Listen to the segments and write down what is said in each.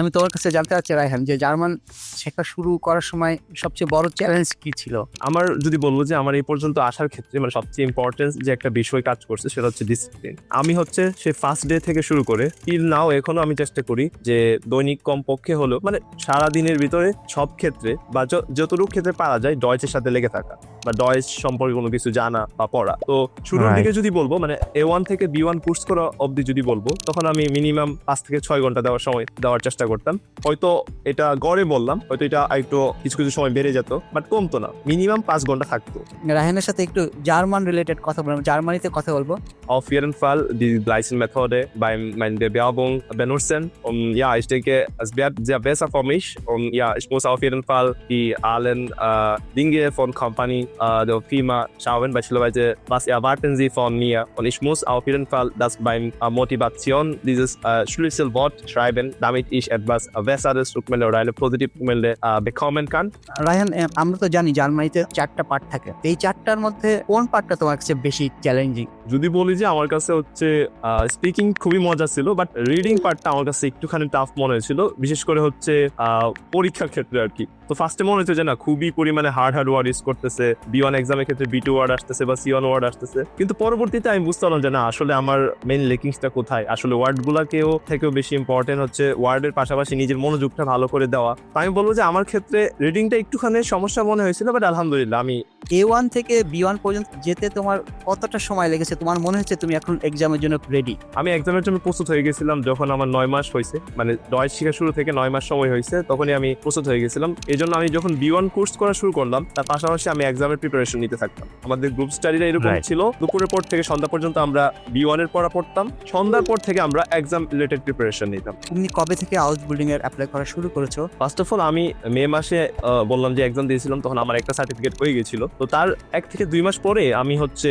আমি তোমার কাছে জানতে চাচ্ছি রায়হান, যে জার্মান শেখা শুরু করার সময় সবচেয়ে বড় চ্যালেঞ্জ কি ছিল? আমার যদি বলবো যে আমার এই পর্যন্ত আসার ক্ষেত্রে মানে সবচেয়ে ইম্পর্টেন্ট যে একটা বিষয় কাজ করছে সেটা হচ্ছে ডিসিপ্লিন। আমি হচ্ছে সে ফার্স্ট ডে থেকে শুরু করে টিল নাও এখনো আমি চেষ্টা করি যে দৈনিক কমপক্ষে হলেও মানে সারা দিনের ভিতরে সব ক্ষেত্রে বা যতটুকু ক্ষেত্রে পারা যায় ডয়েচের সাথে লেগে থাকা বা ডয়েচ সম্পর্কে কোনো কিছু জানা বা পড়া। তো শুরুর Right. দিকে যদি বলবো মানে A1 থেকে B1 কোর্স করা অবধি যদি বলবো, তখন আমি মিনিমাম 5 থেকে 6 ঘন্টা দেওয়ার চেষ্টা করতাম। হয়তো এটা গড়ে বললাম, হয়তো এটা একটু কিছু কিছু সময় বেড়ে যেত, বাট কমতো না, মিনিমাম 5 ঘন্টা থাকতো। রায়হানের সাথে একটু জার্মান রিলেটেড কথা বলবো, জার্মানিতে কথা বলবো। Auf jeden Fall die gleichen Methode beim meiner Bewerbung benutzen. Und ja, ich denke, es wird sehr besser für mich. Und ja, ich muss auf jeden Fall die allen Dinge von Company, der Firma schauen, beispielsweise, was erwarten sie von mir. Und ich muss auf jeden Fall das beim Motivation dieses Schlüsselwort schreiben, damit ich etwas besseres Rückmeldung oder eine positive Rückmeldung bekommen kann. Raihan, আমরা তো জানি জার্মানিতে 4টা part থাকে, এই 4টার মধ্যে কোন পার্টটা তোমার কাছে বেশি চ্যালেঞ্জিং? যদি বলি যে আমার কাছে হচ্ছে স্পিকিং খুবই মজা ছিল, বাট রিডিং পার্টটা আমার কাছে একটুখানি টাফ মনে হয়েছিল, বিশেষ করে হচ্ছে পরীক্ষার ক্ষেত্রে আর কি। তো ফার্স্টে মনে হচ্ছে যে না, খুবই পরিমাণে হার্ড ওয়ার্ড ইউজ করতেছে, B1 এক্সামের ক্ষেত্রে B2 ওয়ার্ড আসতেছে বা C1 ওয়ার্ড আসতেছে, কিন্তু পরবর্তীতে আমি বুঝতে পারলাম যে না, আসলে আমার মেইন লেকিংসটা কোথায়। আসলে ওয়ার্ড গুলাকেও থেকেও বেশি ইম্পর্টেন্ট হচ্ছে ওয়ার্ডের পাশাপাশি নিজের মনোযোগটা ভালো করে দেওয়া। তো আমি বলবো যে আমার ক্ষেত্রে রিডিংটা একটুখানি সমস্যা মনে হয়েছিল, বাট আলহামদুলিল্লাহ আমি A1 থেকে B1 পর্যন্ত যেতে তোমার কতটা সময় লেগেছে? তোমার মনে হচ্ছে তুমি এখন এক্সামের জন্য রেডি? আমি এক্সামের জন্য প্রস্তুত হয়ে গেছিলাম যখন আমার 9 মাস হয়েছে, মানে ডয়েচ শেখা শুরু থেকে 9 মাস সময় হয়েছে, তখনই আমি প্রস্তুত হয়ে গেছিলাম। এই জন্য আমি যখন B1 কোর্স করা শুরু করলাম, তার পাশাপাশি আমি এক্সামের প্রিপারেশন নিতে থাকতাম। আমাদের গ্রুপ স্টাডিটা এরকম Right. ছিল, দুপুরের পর থেকে সন্ধ্যা পর্যন্ত আমরা B1 এর পড়া পড়তাম, সন্ধ্যার পর থেকে আমরা এক্সাম রিলেটেড প্রিপারেশন নিতাম। তুমি কবে থেকে হাউস বিল্ডিং এর অ্যাপ্লাই করা শুরু করেছো? ফার্স্ট অফ অল আমি মে মাসে বললাম যে এক্সাম দিয়েছিলাম, তখন আমার একটা সার্টিফিকেট হয়ে গেছিল। তো তার 1 থেকে 2 মাস পরে আমি হচ্ছে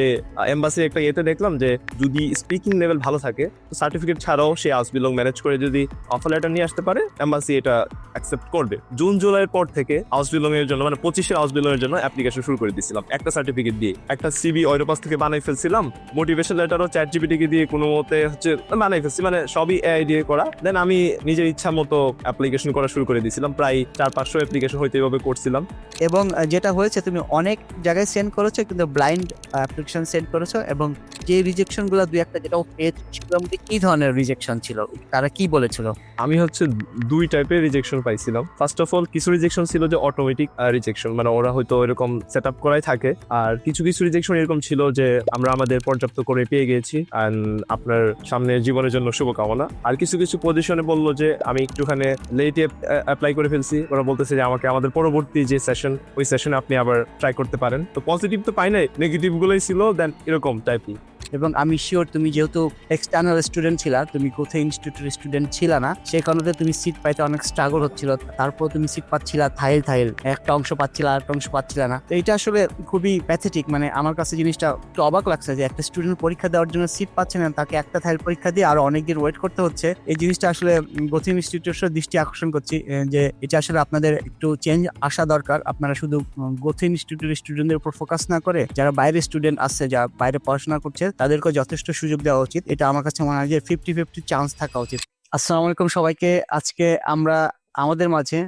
এম্বাসির একটা ইয়েতে দেখলাম যে যদি স্পিকিং লেভেল ভালো থাকে, তো সার্টিফিকেট ছাড়াও সে হাউস বিলং ম্যানেজ করে যদি অফার লেটার নিয়ে আসতে পারে, এম্বাসি এটা অ্যাকসেপ্ট করবে। জুন জুলাইয়ের পর থেকে হাউস বিলং এর জন্য মানে 25-এর হাউস বিলং এর জন্য অ্যাপ্লিকেশন শুরু করে দিয়েছিলাম একটা সার্টিফিকেট দিয়ে। একটা সিভি অয়রোপাস থেকে বানাই ফেলছিলাম, মোটিভেশন লেটারও ChatGPT কে দিয়ে কোনো মতে হচ্ছে বানাই ফেলছি, মানে সবই AI দিয়ে করা। দেন আমি নিজের ইচ্ছা মতো অ্যাপ্লিকেশন করা শুরু করে দিয়েছিলাম, প্রায় 400-500 অ্যাপ্লিকেশন হয়তো এইভাবে করছিলাম। এবং যেটা হয়েছে, তুমি অনেক জায়গায় সেন্ড করেছো কিন্তু ব্লাইন্ড অ্যাপ্লিকেশন সেন্ড করেছো, এবং যে রিজেকশন গুলো দুই একটা যেটা পেয়েছো, সেগুলোর মধ্যে কি ধরনের রিজেকশন ছিল, তারা কি বলেছিল? আমি হচ্ছে 2 টাইপের রিজেকশন পাইছিলাম। ফার্স্ট অফ অল কিছু রিজেকশন ছিল যে অটোমেটিক রিজেকশন, মানে ওরা হয়তো এরকম সেট আপ করাই থাকে। আর কিছু কিছু রিজেকশন এরকম ছিল যে আমরা আমাদের পর্যাপ্ত করে পেয়ে গেছি অ্যান্ড আপনার সামনের জীবনের জন্য শুভকামনা। আর কিছু কিছু পজিশনে বললো যে আমি একটুখানি লেটে অ্যাপ্লাই করে ফেলছি, ওরা বলতেছে যে আমাকে আমাদের পরবর্তী যে সেশন, ওই সেশনে আপনি আবার ট্রাই করতে পারেন। তো পজিটিভ তো পাই নাই, নেগেটিভ গুলোই ছিল দেন এরকম টাইপই। এবং আমি শিওর তুমি যেহেতু এক্সটার্নাল স্টুডেন্ট ছিলা, তুমি কোথায় ইনস্টিটিউটের স্টুডেন্ট ছিলা না, সেই কারণে তুমি সিট পাইতে অনেক স্ট্রাগল হচ্ছিল। তারপর তুমি সিট পাচ্ছিলা থাইল, একটা অংশ পাচ্ছিলা আর একটা অংশ পাচ্ছিলা না। তো এটা আসলে খুবই প্যাথেটিক, মানে আমার কাছে জিনিসটা একটু অবাক লাগছে যে একটা স্টুডেন্ট পরীক্ষা দেওয়ার জন্য সিট পাচ্ছে না, তাকে একটা থাইল পরীক্ষা দিয়ে আরো অনেকদিন ওয়েট করতে হচ্ছে। এই জিনিসটা আসলে গোথিং ইনস্টিটিউটের দৃষ্টি আকর্ষণ করছি যে এটা আসলে আপনাদের একটু চেঞ্জ আসা দরকার। আপনারা শুধু গোথিং ইনস্টিটিউটের স্টুডেন্টদের উপর ফোকাস না করে যারা বাইরের স্টুডেন্ট আসছে, যারা বাইরে পড়াশোনা করছে, তাদেরকে যথেষ্ট সুযোগ দেওয়া উচিত। এটা আমার কাছে মনে হয় যে 50-50 চান্স থাকা উচিত। আসসালামু আলাইকুম সবাইকে। আজকে আমরা আমাদের মাঝে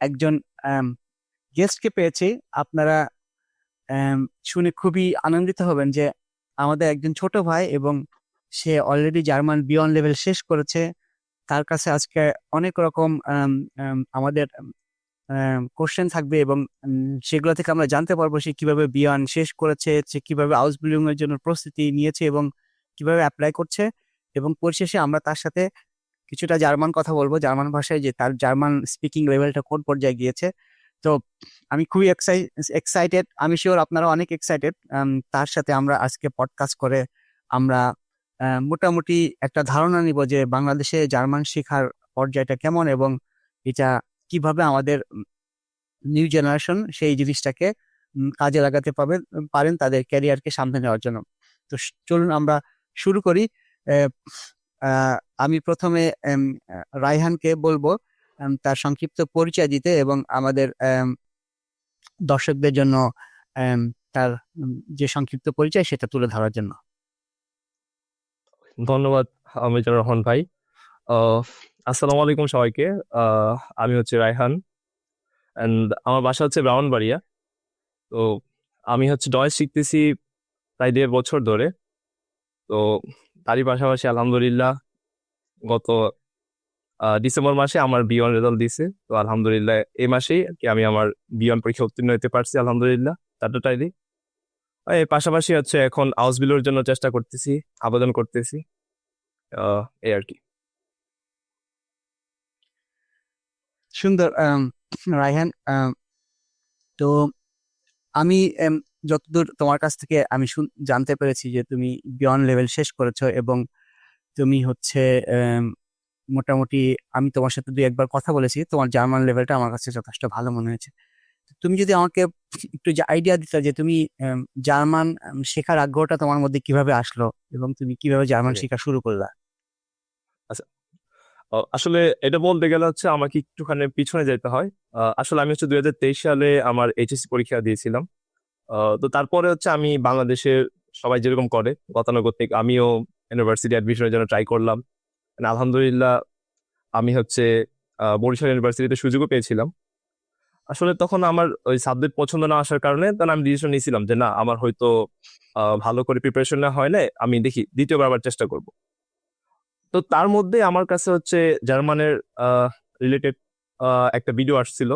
একজন গেস্টকে পেয়েছি। আপনারা শুনে খুবই আনন্দিত হবেন যে আমাদের একজন ছোট ভাই, এবং সে অলরেডি জার্মান B1 লেভেল শেষ করেছে। তার কাছে আজকে অনেক রকম আমাদের কোশ্চেন থাকবে, এবং সেগুলো থেকে আমরা জানতে পারবো সে কিভাবে B1 শেষ করেছে, সে কিভাবে হাউস বিল্ডিং এর জন্য প্রস্তুতি নিয়েছে এবং কিভাবে অ্যাপ্লাই করছে। এবং পরিশেষে আমরা তার সাথে কিছুটা জার্মান কথা বলবো, জার্মান ভাষায়, যে তার জার্মান স্পিকিং লেভেলটা কোন পর্যায়ে গিয়েছে। তো আমি খুবই এক্সাইটেড, আমি শিওর আপনারা অনেক এক্সাইটেড। তার সাথে আমরা আজকে পডকাস্ট করে আমরা মোটামুটি একটা ধারণা নিব যে বাংলাদেশে জার্মান শেখার পর্যায়টা কেমন, এবং এটা কিভাবে আমাদের নিউ জেনারেশন সেই জিনিসটাকে কাজে লাগাতে পারেন তাদের ক্যারিয়ারকে সামনে নেওয়ার জন্য। তো চলুন আমরা শুরু করি। আমি প্রথমে রায়হানকে বলবো তার সংক্ষিপ্ত পরিচয় দিতে এবং আমাদের দর্শকদের জন্য তার যে সংক্ষিপ্ত পরিচয় সেটা তুলে ধরার জন্য। ধন্যবাদ আমিজুর রহমান ভাই। আসসালামু আলাইকুম সবাইকে। আহ, আমি হচ্ছে রায়হান অ্যান্ড আমার বাসা হচ্ছে ব্রাহ্মণবাড়িয়া। তো আমি হচ্ছে ডয়েস শিখতেছি প্রায় 1.5 বছর ধরে। তো তারই পাশাপাশি আলহামদুলিল্লাহ গত ডিসেম্বর মাসে আমার বি1 রেজাল্ট দিছে। তো আলহামদুলিল্লাহ এই মাসেই আর কি আমি আমার বি1 পরীক্ষা উত্তীর্ণ হতে পারছি আলহামদুলিল্লাহ চারটায় দিই। এর পাশাপাশি হচ্ছে এখন আউসবিলের জন্য চেষ্টা করতেছি, আবেদন করতেছি, এই আর কি। সুন্দর। রায়হান, তো আমি যতদূর তোমার কাছ থেকে আমি জানতে পেরেছি যে তুমি বিয়ন্ড লেভেল শেষ করেছো, এবং তুমি হচ্ছে আম, মোটামুটি আমি তোমার সাথে দুই একবার কথা বলেছি, তোমার জার্মান লেভেলটা আমার কাছে যথেষ্ট ভালো মনে হয়েছে। তুমি যদি আমাকে একটু যে আইডিয়া দিতে যে তুমি জার্মান শেখার আগ্রহটা তোমার মধ্যে কিভাবে আসলো, এবং তুমি কিভাবে জার্মান Okay. শেখা শুরু করলা। আচ্ছা, আসলে এটা বলতে গেলে হচ্ছে আমাকে একটুখানি পিছনে যেতে হয়। আসলে আমি হচ্ছে 2023 সালে আমার এইচএসসি পরীক্ষা দিয়েছিলাম। তো তারপরে হচ্ছে আমি বাংলাদেশের সবাই যেরকম করে গতানুগতিক আমিও ইউনিভার্সিটি অ্যাডমিশনের জন্য ট্রাই করলাম। And আলহামদুলিল্লাহ আমি হচ্ছে বরিশাল ইউনিভার্সিটিতে সুযোগও পেয়েছিলাম। আসলে তখন আমার ওই সাবজেক্ট পছন্দ না আসার কারণে তখন আমি ডিসিশন নিয়েছিলাম যে না, আমার হয়তো ভালো করে প্রিপারেশন না হয় না, আমি দেখি দ্বিতীয়বার আবার চেষ্টা করব। তো তার মধ্যে আমার কাছে হচ্ছে জার্মানের রিলেটেড একটা ভিডিও আসছিল।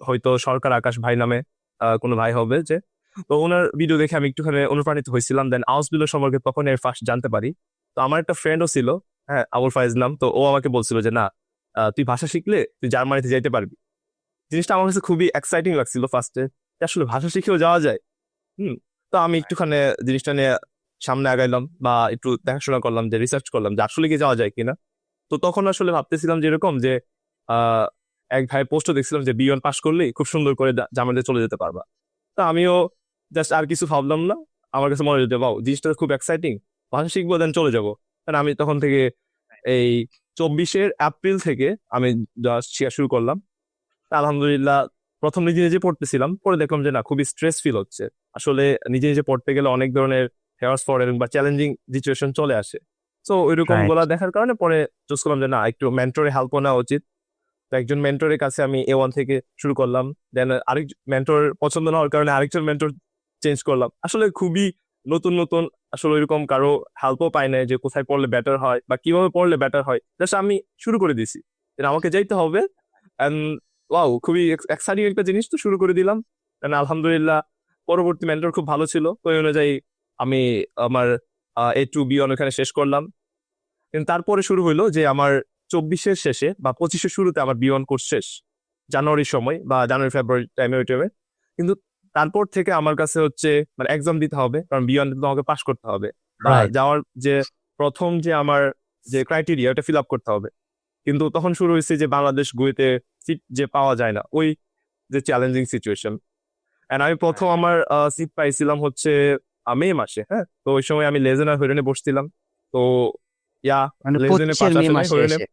হয়তো সরকার আকাশ ভাই নামে কোনো ভাই হবে যে। তো ওনার ভিডিও দেখে আমি একটুখানি অনুপ্রাণিত হয়েছিলাম, দেন আউসবিলের সম্পর্কে তখন এর ফার্স্ট জানতে পারি। তো আমার একটা ফ্রেন্ডও ছিল, হ্যাঁ, আবুল ফাইজ নাম। তো ও আমাকে বলছিল যে না, তুই ভাষা শিখলে তুই জার্মানিতে যাইতে পারবি। জিনিসটা আমার কাছে খুবই এক্সাইটিং লাগছিল ফার্স্টে, আসলে ভাষা শিখেও যাওয়া যায়। হুম। তো আমি একটুখানি জিনিসটা নিয়ে সামনে আগাইলাম বা একটু দেখাশোনা করলাম, যে রিসার্চ করলাম যে আসলে কি যাওয়া যায় কিনা। তো তখন আসলে ভাবতেছিলাম যে এরকম যে আহ এক ভাই পোস্টও দেখছিলাম যে বি1 পাস করলেই খুব সুন্দর করে জার্মানিতে চলে যেতে পারবা। তো আমিও জাস্ট আর কিছু ভাবলাম না, আমার কাছে মনে হচ্ছে বাও জিনিসটা খুব এক্সাইটিং, ভাষা শিখবো দেন চলে যাবো। কারণ আমি তখন থেকে এই 24 এপ্রিল থেকে আমি জাস্ট শেখা শুরু করলাম। তা আলহামদুলিল্লাহ প্রথম নিজে নিজে পড়তেছিলাম, পরে দেখলাম যে না, খুবই স্ট্রেস ফিল হচ্ছে। আসলে নিজে নিজে পড়তে গেলে অনেক ধরনের হেয়ার্স ফর বা চ্যালেঞ্জিং সিচুয়েশন চলে আসে। তো ওইরকম রাইট। গুলা দেখার কারণে পরে চুজ করলাম যে না, একটু মেন্টরে হেল্পও নেওয়া উচিত। তো একজন মেন্টরের কাছে আমি A1 থেকে শুরু করলাম, দেন আরেক মেন্টর পছন্দ না হওয়ার কারণে আরেকজন মেন্টর চেঞ্জ করলাম। আসলে খুবই নতুন নতুন, আসলে ওইরকম কারো হেল্পও পাই নাই যে কোথায় পড়লে বেটার হয় বা কিভাবে পড়লে বেটার হয়, জাস্ট আমি শুরু করে দিছি যে আমাকে যাইতে হবে। অ্যান্ড ওয়াও, খুবই এক্সাইটিং একটা জিনিস, তো শুরু করে দিলাম। And আলহামদুলিল্লাহ পরবর্তী মেন্টর খুব ভালো ছিল, তো এই অনুযায়ী আমি আমার A2 B1 ওখানে শেষ করলাম। কিন্তু তারপরে শুরু হইলো যে আমার 24-এর শেষে বা 25-এর শুরুতে আমার বি1 কোর্স শেষ, জানুয়ারির সময় বা জানুয়ারি ফেব্রুয়ারি টাইমে ওই টাইমে। কিন্তু তারপর থেকে আমার কাছে হচ্ছে মানে এক্সাম দিতে হবে, কারণ বি1 তো আমাকে পাশ করতে হবে বা রাইট। যাওয়ার যে প্রথম যে আমার যে ক্রাইটেরিয়া ওটা ফিল আপ করতে হবে। কিন্তু তখন শুরু হয়েছে যে বাংলাদেশ গুয়েতে সিট যে পাওয়া যায় না, ওই যে চ্যালেঞ্জিং সিচুয়েশন। এন্ড আমি প্রথম আমার সিট পাইছিলাম হচ্ছে মে মাসে। হ্যাঁ, তো ওই সময় আমি লেজেনার হইরেনে বসছিলাম। তো ইয়া, মানে লেজেনে পাশ 25-এর মে আসে নাই, মাসে হইরেনে। এসে।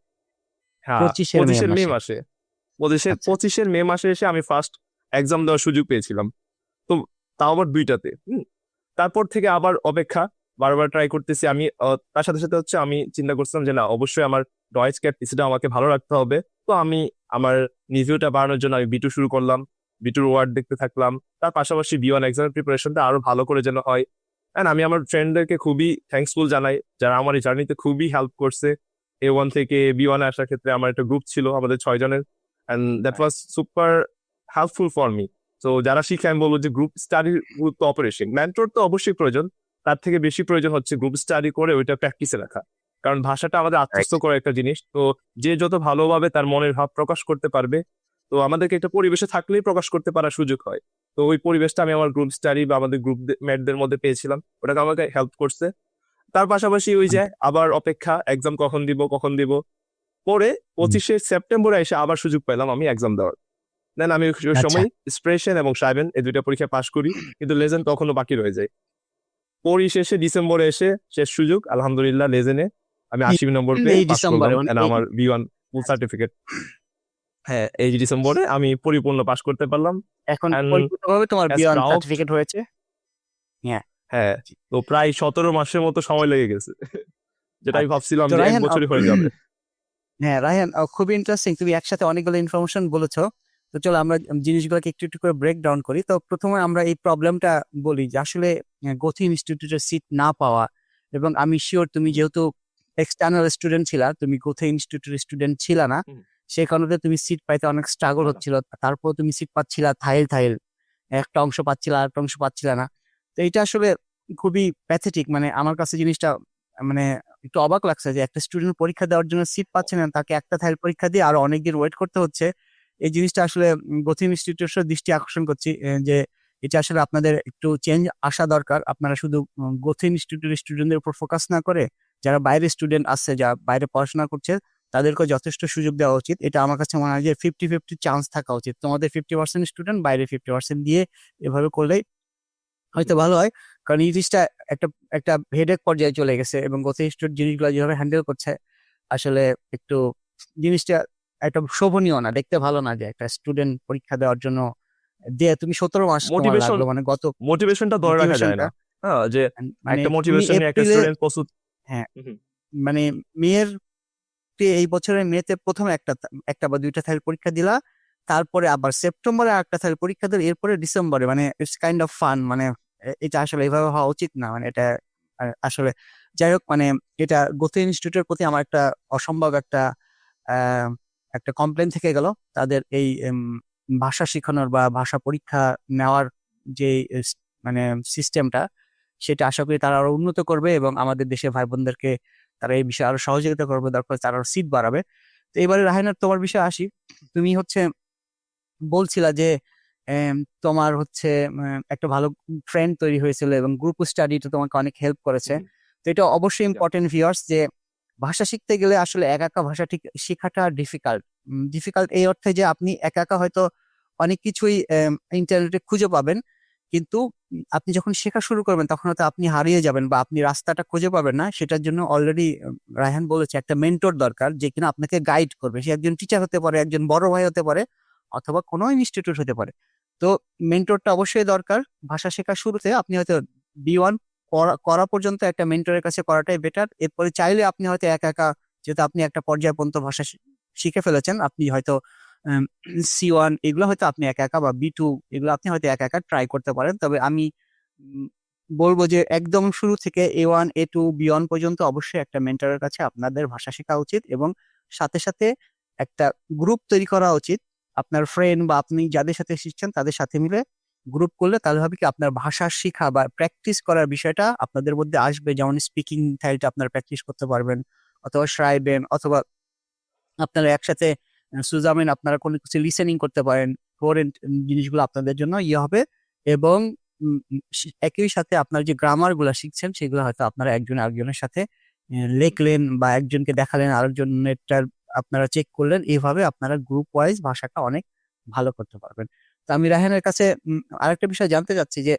হ্যাঁ, 25-এর মে 25-এর মে মাসে। মাসে। পঁচিশের আচ্ছা। পঁচিশের মে মাসে এসে আমি ফার্স্ট এক্সাম দেওয়ার সুযোগ পেয়েছিলাম। তো তাও আবার দুইটাতে। তারপর থেকে আবার অপেক্ষা, বারবার ট্রাই করতেছি আমি। তার সাথে সাথে হচ্ছে আমি চিন্তা করছিলাম যে না, অবশ্যই আমার ডয়েচ ক্যাট পিসিটা আমাকে ভালো রাখতে হবে। তো আমি আমার নিভিউটা বাড়ানোর জন্য আমি বি2 শুরু করলাম, বি2 ওয়ার্ড দেখতে থাকলাম। তার পাশাপাশি বি1 এক্সামের প্রিপারেশনটা আরো ভালো করে যেন হয়। অ্যান্ড আমি আমার ফ্রেন্ডদেরকে খুবই থ্যাঙ্কসফুল জানাই, যারা আমার এই জার্নিতে খুবই হেল্প করছে। A1 থেকে বি1 আসার ক্ষেত্রে আমার একটা গ্রুপ ছিল আমাদের 6 জনের, and that was super helpful for me. তো যারা শিখে আমি বলবো যে গ্রুপ স্টাডির গুরুত্ব অপারেশন, মেন্টর তো অবশ্যই প্রয়োজন, তার থেকে বেশি প্রয়োজন হচ্ছে গ্রুপ স্টাডি করে ওইটা প্র্যাকটিসে রাখা। কারণ ভাষাটা আমাদের আত্মস্থ রাইট। করা একটা জিনিস, তো যে যত ভালোভাবে তার মনের ভাব প্রকাশ করতে পারবে, তো আমাদেরকে একটা পরিবেশে থাকলেই প্রকাশ করতে পারার সুযোগ হয়। তো ওই পরিবেশটা আমি আমার গ্রুপ স্টাডি বা আমাদের গ্রুপ মেটদের মধ্যে পেয়েছিলাম, ওটাকে আমাকে হেল্প করছে। তার পাশাপাশি ওই যে আবার অপেক্ষা, এক্সাম কখন দিব কখন দিব। পরে 25শে সেপ্টেম্বরে এসে আবার সুযোগ পেলাম আমি এক্সাম দেওয়ার। দেন আমি ওই আচ্ছা। সময় স্প্রেশন এবং সাইবেন এই দুইটা পরীক্ষা পাশ করি, কিন্তু লেজেন্ড তখনও বাকি রয়ে যায়। পরিশেষে ডিসেম্বরে এসে শেষ সুযোগ, আলহামদুলিল্লাহ লেজেনে আমি 80 নম্বর পেয়ে এই পাশ করলাম, ডিসেম্বরে মানে and আমার বি1 ফুল সার্টিফিকেট। হ্যাঁ, এই ডিসেম্বরে আমি পরিপূর্ণ পাশ করতে পারলাম। এখন And পরিপূর্ণভাবে তোমার as বিয়ন proud, সার্টিফিকেট হয়েছে। হ্যাঁ। হ্যাঁ, তো প্রায় 17 মাসের মতো সময় লেগে গেছে, যেটা আমি আচ্ছা। ভাবছিলাম তো যে এক রায়হান, বছরই হয়ে যাবে। হ্যাঁ রায়হান, খুবই ইন্টারেস্টিং, তুমি একসাথে অনেকগুলো ইনফরমেশন বলেছো। তো চলো আমরা জিনিসগুলোকে একটু একটু করে ব্রেক ডাউন করি। তো প্রথমে আমরা এই প্রবলেমটা বলি যে আসলে গথি ইনস্টিটিউটের সিট না পাওয়া, এবং আমি শিওর তুমি যেহেতু এক্সটার্নাল স্টুডেন্ট ছিলা, তুমি গথি ইনস্টিটিউটের স্টুডেন্ট ছিলা না, হুম। সেই কারণে তুমি সিট পাইতে অনেক স্ট্রাগল না, না। হচ্ছিল। তারপর তুমি সিট পাচ্ছিলা থাইল থাইল, একটা অংশ পাচ্ছিলা আর একটা অংশ পাচ্ছিলা না। তো এটা আসলে খুবই প্যাথেটিক, মানে আমার কাছে জিনিসটা মানে একটু অবাক লাগছে যে একটা স্টুডেন্ট পরীক্ষা দেওয়ার জন্য সিট পাচ্ছে না, তাকে একটা থাইল পরীক্ষা দিয়ে আরো অনেকদিন ওয়েট করতে হচ্ছে। এই জিনিসটা আসলে গথি ইনস্টিটিউটের দৃষ্টি আকর্ষণ করছি, যে এটা আসলে আপনাদের একটু চেঞ্জ আসা দরকার। আপনারা শুধু গথি ইনস্টিটিউটের স্টুডেন্টদের উপর ফোকাস না করে যারা বাইরে স্টুডেন্ট আছে, যা বাইরে পড়াশোনা করছে, তাদেরকে যথেষ্ট সুযোগ দেওয়া উচিত। এটা আমার কাছে মনে হয় যে 50-50 চান্স থাকা উচিত, তোমাদের 50% স্টুডেন্ট, বাইরে 50% দিয়ে এভাবে করলেই হয়তো ভালো হয়। কারণ এই জিনিসটা একটা একটা হেডেক পর্যায়ে চলে গেছে, এবং গত ইনস্টিটিউট জিনিসগুলো যেভাবে হ্যান্ডেল করছে আসলে একটু জিনিসটা একটা শোভনীয় না, দেখতে ভালো না যে একটা স্টুডেন্ট পরীক্ষা দেওয়ার জন্য দিয়ে তুমি 17 মাস তোমার মোটিভেশন লাগলো, মানে গত মোটিভেশনটা ধরে রাখা যায় মোটিভেশনটা। না। হ্যাঁ, যে মানে একটা তুমি মোটিভেশন নিয়ে একটা এপ্রিলে, স্টুডেন্ট প্রস্তুত। হ্যাঁ হুম, মানে মেয়ের এই বছরের মেতে প্রথমে একটা বা দুইটা থাইল পরীক্ষা দিলা, তারপরে আবার সেপ্টেম্বরে একটা থাইল পরীক্ষা দিলে, এরপরে ডিসেম্বরে, মানে ইটস কাইন্ড অফ ফান। মানে এটা আসলে এভাবে হওয়া উচিত না, মানে এটা আসলে যাই হোক, মানে এটা গতি ইনস্টিটিউটের প্রতি আমার একটা অসম্ভব একটা আহ, একটা কমপ্লেন থেকে গেল। তাদের এই ভাষা শেখানোর বা ভাষা পরীক্ষা নেওয়ার যে মানে সিস্টেমটা, সেটা আশা করি তারা আরো উন্নত করবে, এবং আমাদের দেশে ভাই বোনদেরকে তারা এই বিষয়ে আরো সহযোগিতা করবে, দরকার তারা আরো সিট বাড়াবে। তো এবারে রাহিনার তোমার বিষয়ে আসি। তুমি হচ্ছে বলছিলা যে এম, তোমার হচ্ছে একটা ভালো ফ্রেন্ড তৈরি হয়েছিল, এবং গ্রুপ স্টাডিটা তোমাকে অনেক হেল্প করেছে। হুম। তো এটা অবশ্যই Yeah. ইম্পর্টেন্ট ভিউয়ার্স, যে ভাষা শিখতে গেলে আসলে একা একা ভাষা ঠিক শেখাটা ডিফিকাল্ট। ডিফিকাল্ট এই অর্থে যে আপনি একা একা হয়তো অনেক কিছুই ইন্টারনেটে খুঁজে পাবেন, কিন্তু আপনি যখন শেখা শুরু করবেন তখন হয়তো আপনি হারিয়ে যাবেন বা আপনি রাস্তাটা খুঁজে পাবেন না। সেটার জন্য অলরেডি রায়হান বলেছে একটা মেন্টর দরকার, যে কিনা আপনাকে গাইড করবে। সে একজন টিচার হতে পারে, একজন বড় ভাই হতে পারে, অথবা কোনো ইনস্টিটিউট হতে পারে। তো মেন্টরটা অবশ্যই দরকার। ভাষা শেখার শুরুতে আপনি হয়তো B1 করা পর্যন্ত একটা মেন্টরের কাছে করাটাই বেটার। এরপরে চাইলে আপনি হয়তো একা একা, যেহেতু আপনি একটা পর্যায় পর্যন্ত ভাষা শিখে ফেলেছেন, আপনি হয়তো C1 এগুলো হয়তো আপনি একা একা, বা B2 এগুলো আপনি হয়তো একা একা ট্রাই করতে পারেন। তবে আমি উম, বলবো যে একদম শুরু থেকে A1 A2 B1 পর্যন্ত অবশ্যই একটা মেন্টরের কাছে আপনাদের ভাষা শেখা উচিত, এবং সাথে সাথে একটা গ্রুপ তৈরি করা উচিত। আপনার ফ্রেন্ড বা আপনি যাদের সাথে শিখছেন তাদের সাথে মিলে গ্রুপ করলে তাহলে হবে কি, আপনার ভাষা শেখা বা প্র্যাকটিস করার বিষয়টা আপনাদের মধ্যে আসবে। যেমন স্পিকিং থাইলটা আপনার প্র্যাকটিস করতে পারবেন, অথবা শ্রাইবেন, অথবা আপনারা একসাথে সুজামেন আপনারা কোনো কিছু লিসেনিং করতে পারেন। ফরেন জিনিসগুলো আপনাদের জন্য ইয়ে হবে। এবং একই সাথে আপনার যে গ্রামার গুলা শিখছেন সেগুলো হয়তো আপনারা একজন আরেকজনের সাথে লেখলেন, বা একজনকে দেখালেন, আরেকজনেরটার আপনারা চেক করলেন। এইভাবে আপনারা গ্রুপ ওয়াইজ ভাষাটা অনেক ভালো করতে পারবেন। তো আমি রায়হানের কাছে আরেকটা বিষয় জানতে চাচ্ছি যে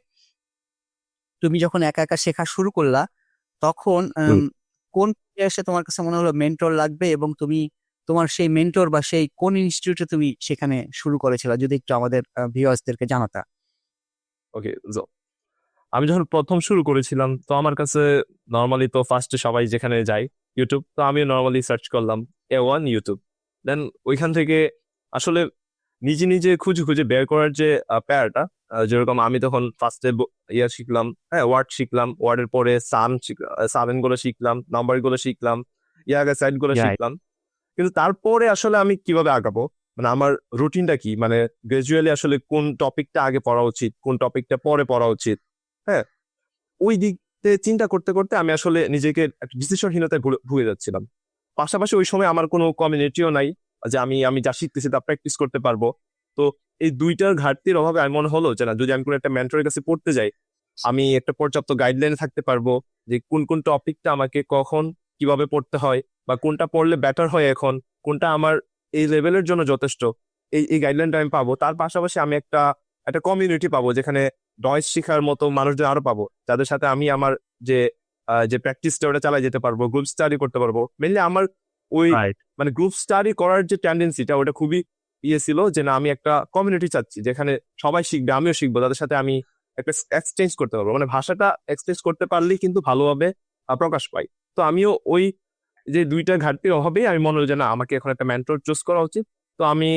তুমি যখন একা একা শেখা শুরু করলা, তখন হুম। কোন এসে তোমার কাছে মনে হলো মেন্টর লাগবে, এবং তুমি তোমার সেই মেন্টর বা সেই কোন ইনস্টিটিউটে তুমি সেখানে শুরু করেছিলা, যদি একটু আমাদের ভিউয়ার্সদেরকে জানাতা। ওকে, আমি যখন প্রথম শুরু করেছিলাম তো আমার কাছে নর্মালি তো ফার্স্টে সবাই যেখানে যায় ইউটিউব, তো আমি নর্মালি সার্চ করলাম A1 ইউটিউব। দেন ওইখান থেকে আসলে নিজে নিজে খুঁজে খুঁজে বের করার যে প্যারাটা, যেরকম আমি তখন ফার্স্টে ইয়া শিখলাম, হ্যাঁ ওয়ার্ড শিখলাম, ওয়ার্ডের পরে সাবেন গুলো শিখলাম, নাম্বার গুলো শিখলাম, ইয়াগা সাইড গুলো রাইট। শিখলাম। কিন্তু তারপরে আসলে আমি কিভাবে আগাবো, মানে আমার রুটিনটা কি, মানে গ্রাজুয়ালি আসলে কোন টপিকটা আগে পড়া উচিত, কোন টপিকটা পরে পড়া উচিত, হ্যাঁ ওই দিক থেকে চিন্তা করতে করতে আমি আসলে নিজেকে একটা ডিসিশনহীনতায় ভুগে যাচ্ছিলাম। পাশাপাশি ওই সময় আমার কোনো কমিউনিটিও নাই যে আমি আমি যা শিখতেছি তা প্র্যাকটিস করতে পারবো। তো এই দুইটার ঘাটতির অভাবে আমি মনে হলো যে না, যদি আমি কোনো একটা মেন্টরের কাছে পড়তে যাই, আমি একটা পর্যাপ্ত গাইডলাইনে থাকতে পারবো যে কোন কোন টপিকটা আমাকে কখন কিভাবে পড়তে হয়, বা কোনটা পড়লে বেটার হয়, এখন কোনটা আমার এই লেভেলের জন্য যথেষ্ট, এই এই গাইডলাইনটা আমি পাবো। তার পাশাপাশি আমি একটা একটা কমিউনিটি পাবো যেখানে ডয়েস শেখার মতো মানুষদের আরো পাবো, যাদের সাথে আমি আমার যে যে প্র্যাকটিসটা ওটা চালাই যেতে পারবো, গ্রুপ স্টাডি করতে পারবো। মেনলি আমার ওই রাইট। মানে গ্রুপ স্টাডি করার যে টেন্ডেন্সিটা ওটা খুবই ইয়ে ছিল, যে না আমি একটা কমিউনিটি চাচ্ছি যেখানে সবাই শিখবে, আমিও শিখবো, তাদের সাথে আমি একটা এক্সচেঞ্জ করতে পারবো, মানে ভাষাটা এক্সচেঞ্জ করতে পারলেই কিন্তু ভালোভাবে প্রকাশ পাই। তো আমিও ওই যে দুইটা ঘাটতির অভাবেই আমি মনে হলো যে না আমাকে এখন একটা মেন্টর চুজ করা উচিত। তো আমি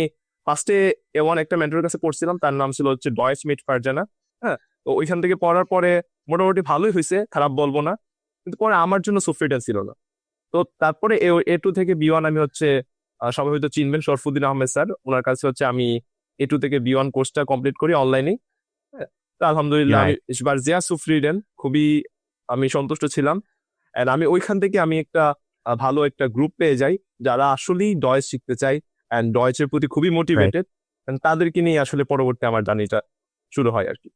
ফার্স্টে এমন একটা মেন্টরের কাছে পড়ছিলাম, তার নাম ছিল হচ্ছে ডয়েচ মিট ফারজানা। হ্যাঁ, তো ওইখান থেকে পড়ার পরে মোটামুটি ভালোই হয়েছে, খারাপ বলবো না, কিন্তু পরে আমার জন্য সুফিটেন্স ছিল না। তো তারপরে এ টু থেকে বি ওয়ান আমি হচ্ছে সবাই হয়তো চিনবেন শরফুদ্দিন আহমেদ স্যার, ওনার কাছে হচ্ছে আমি এ টু থেকে বি ওয়ান কোর্সটা কমপ্লিট করি অনলাইনে। তো আলহামদুলিল্লাহ আমি রাইট। এবার জিয়া সুফরিডেন খুবই আমি সন্তুষ্ট ছিলাম। এন্ড আমি ওইখান থেকে আমি একটা ভালো একটা গ্রুপ পেয়ে যাই যারা আসলেই ডয়েচ শিখতে চাই এন্ড ডয়েচের প্রতি খুবই রাইট। মোটিভেটেড। তাদেরকে নিয়ে আসলে পরবর্তী আমার জার্নিটা শুরু হয় আর কি।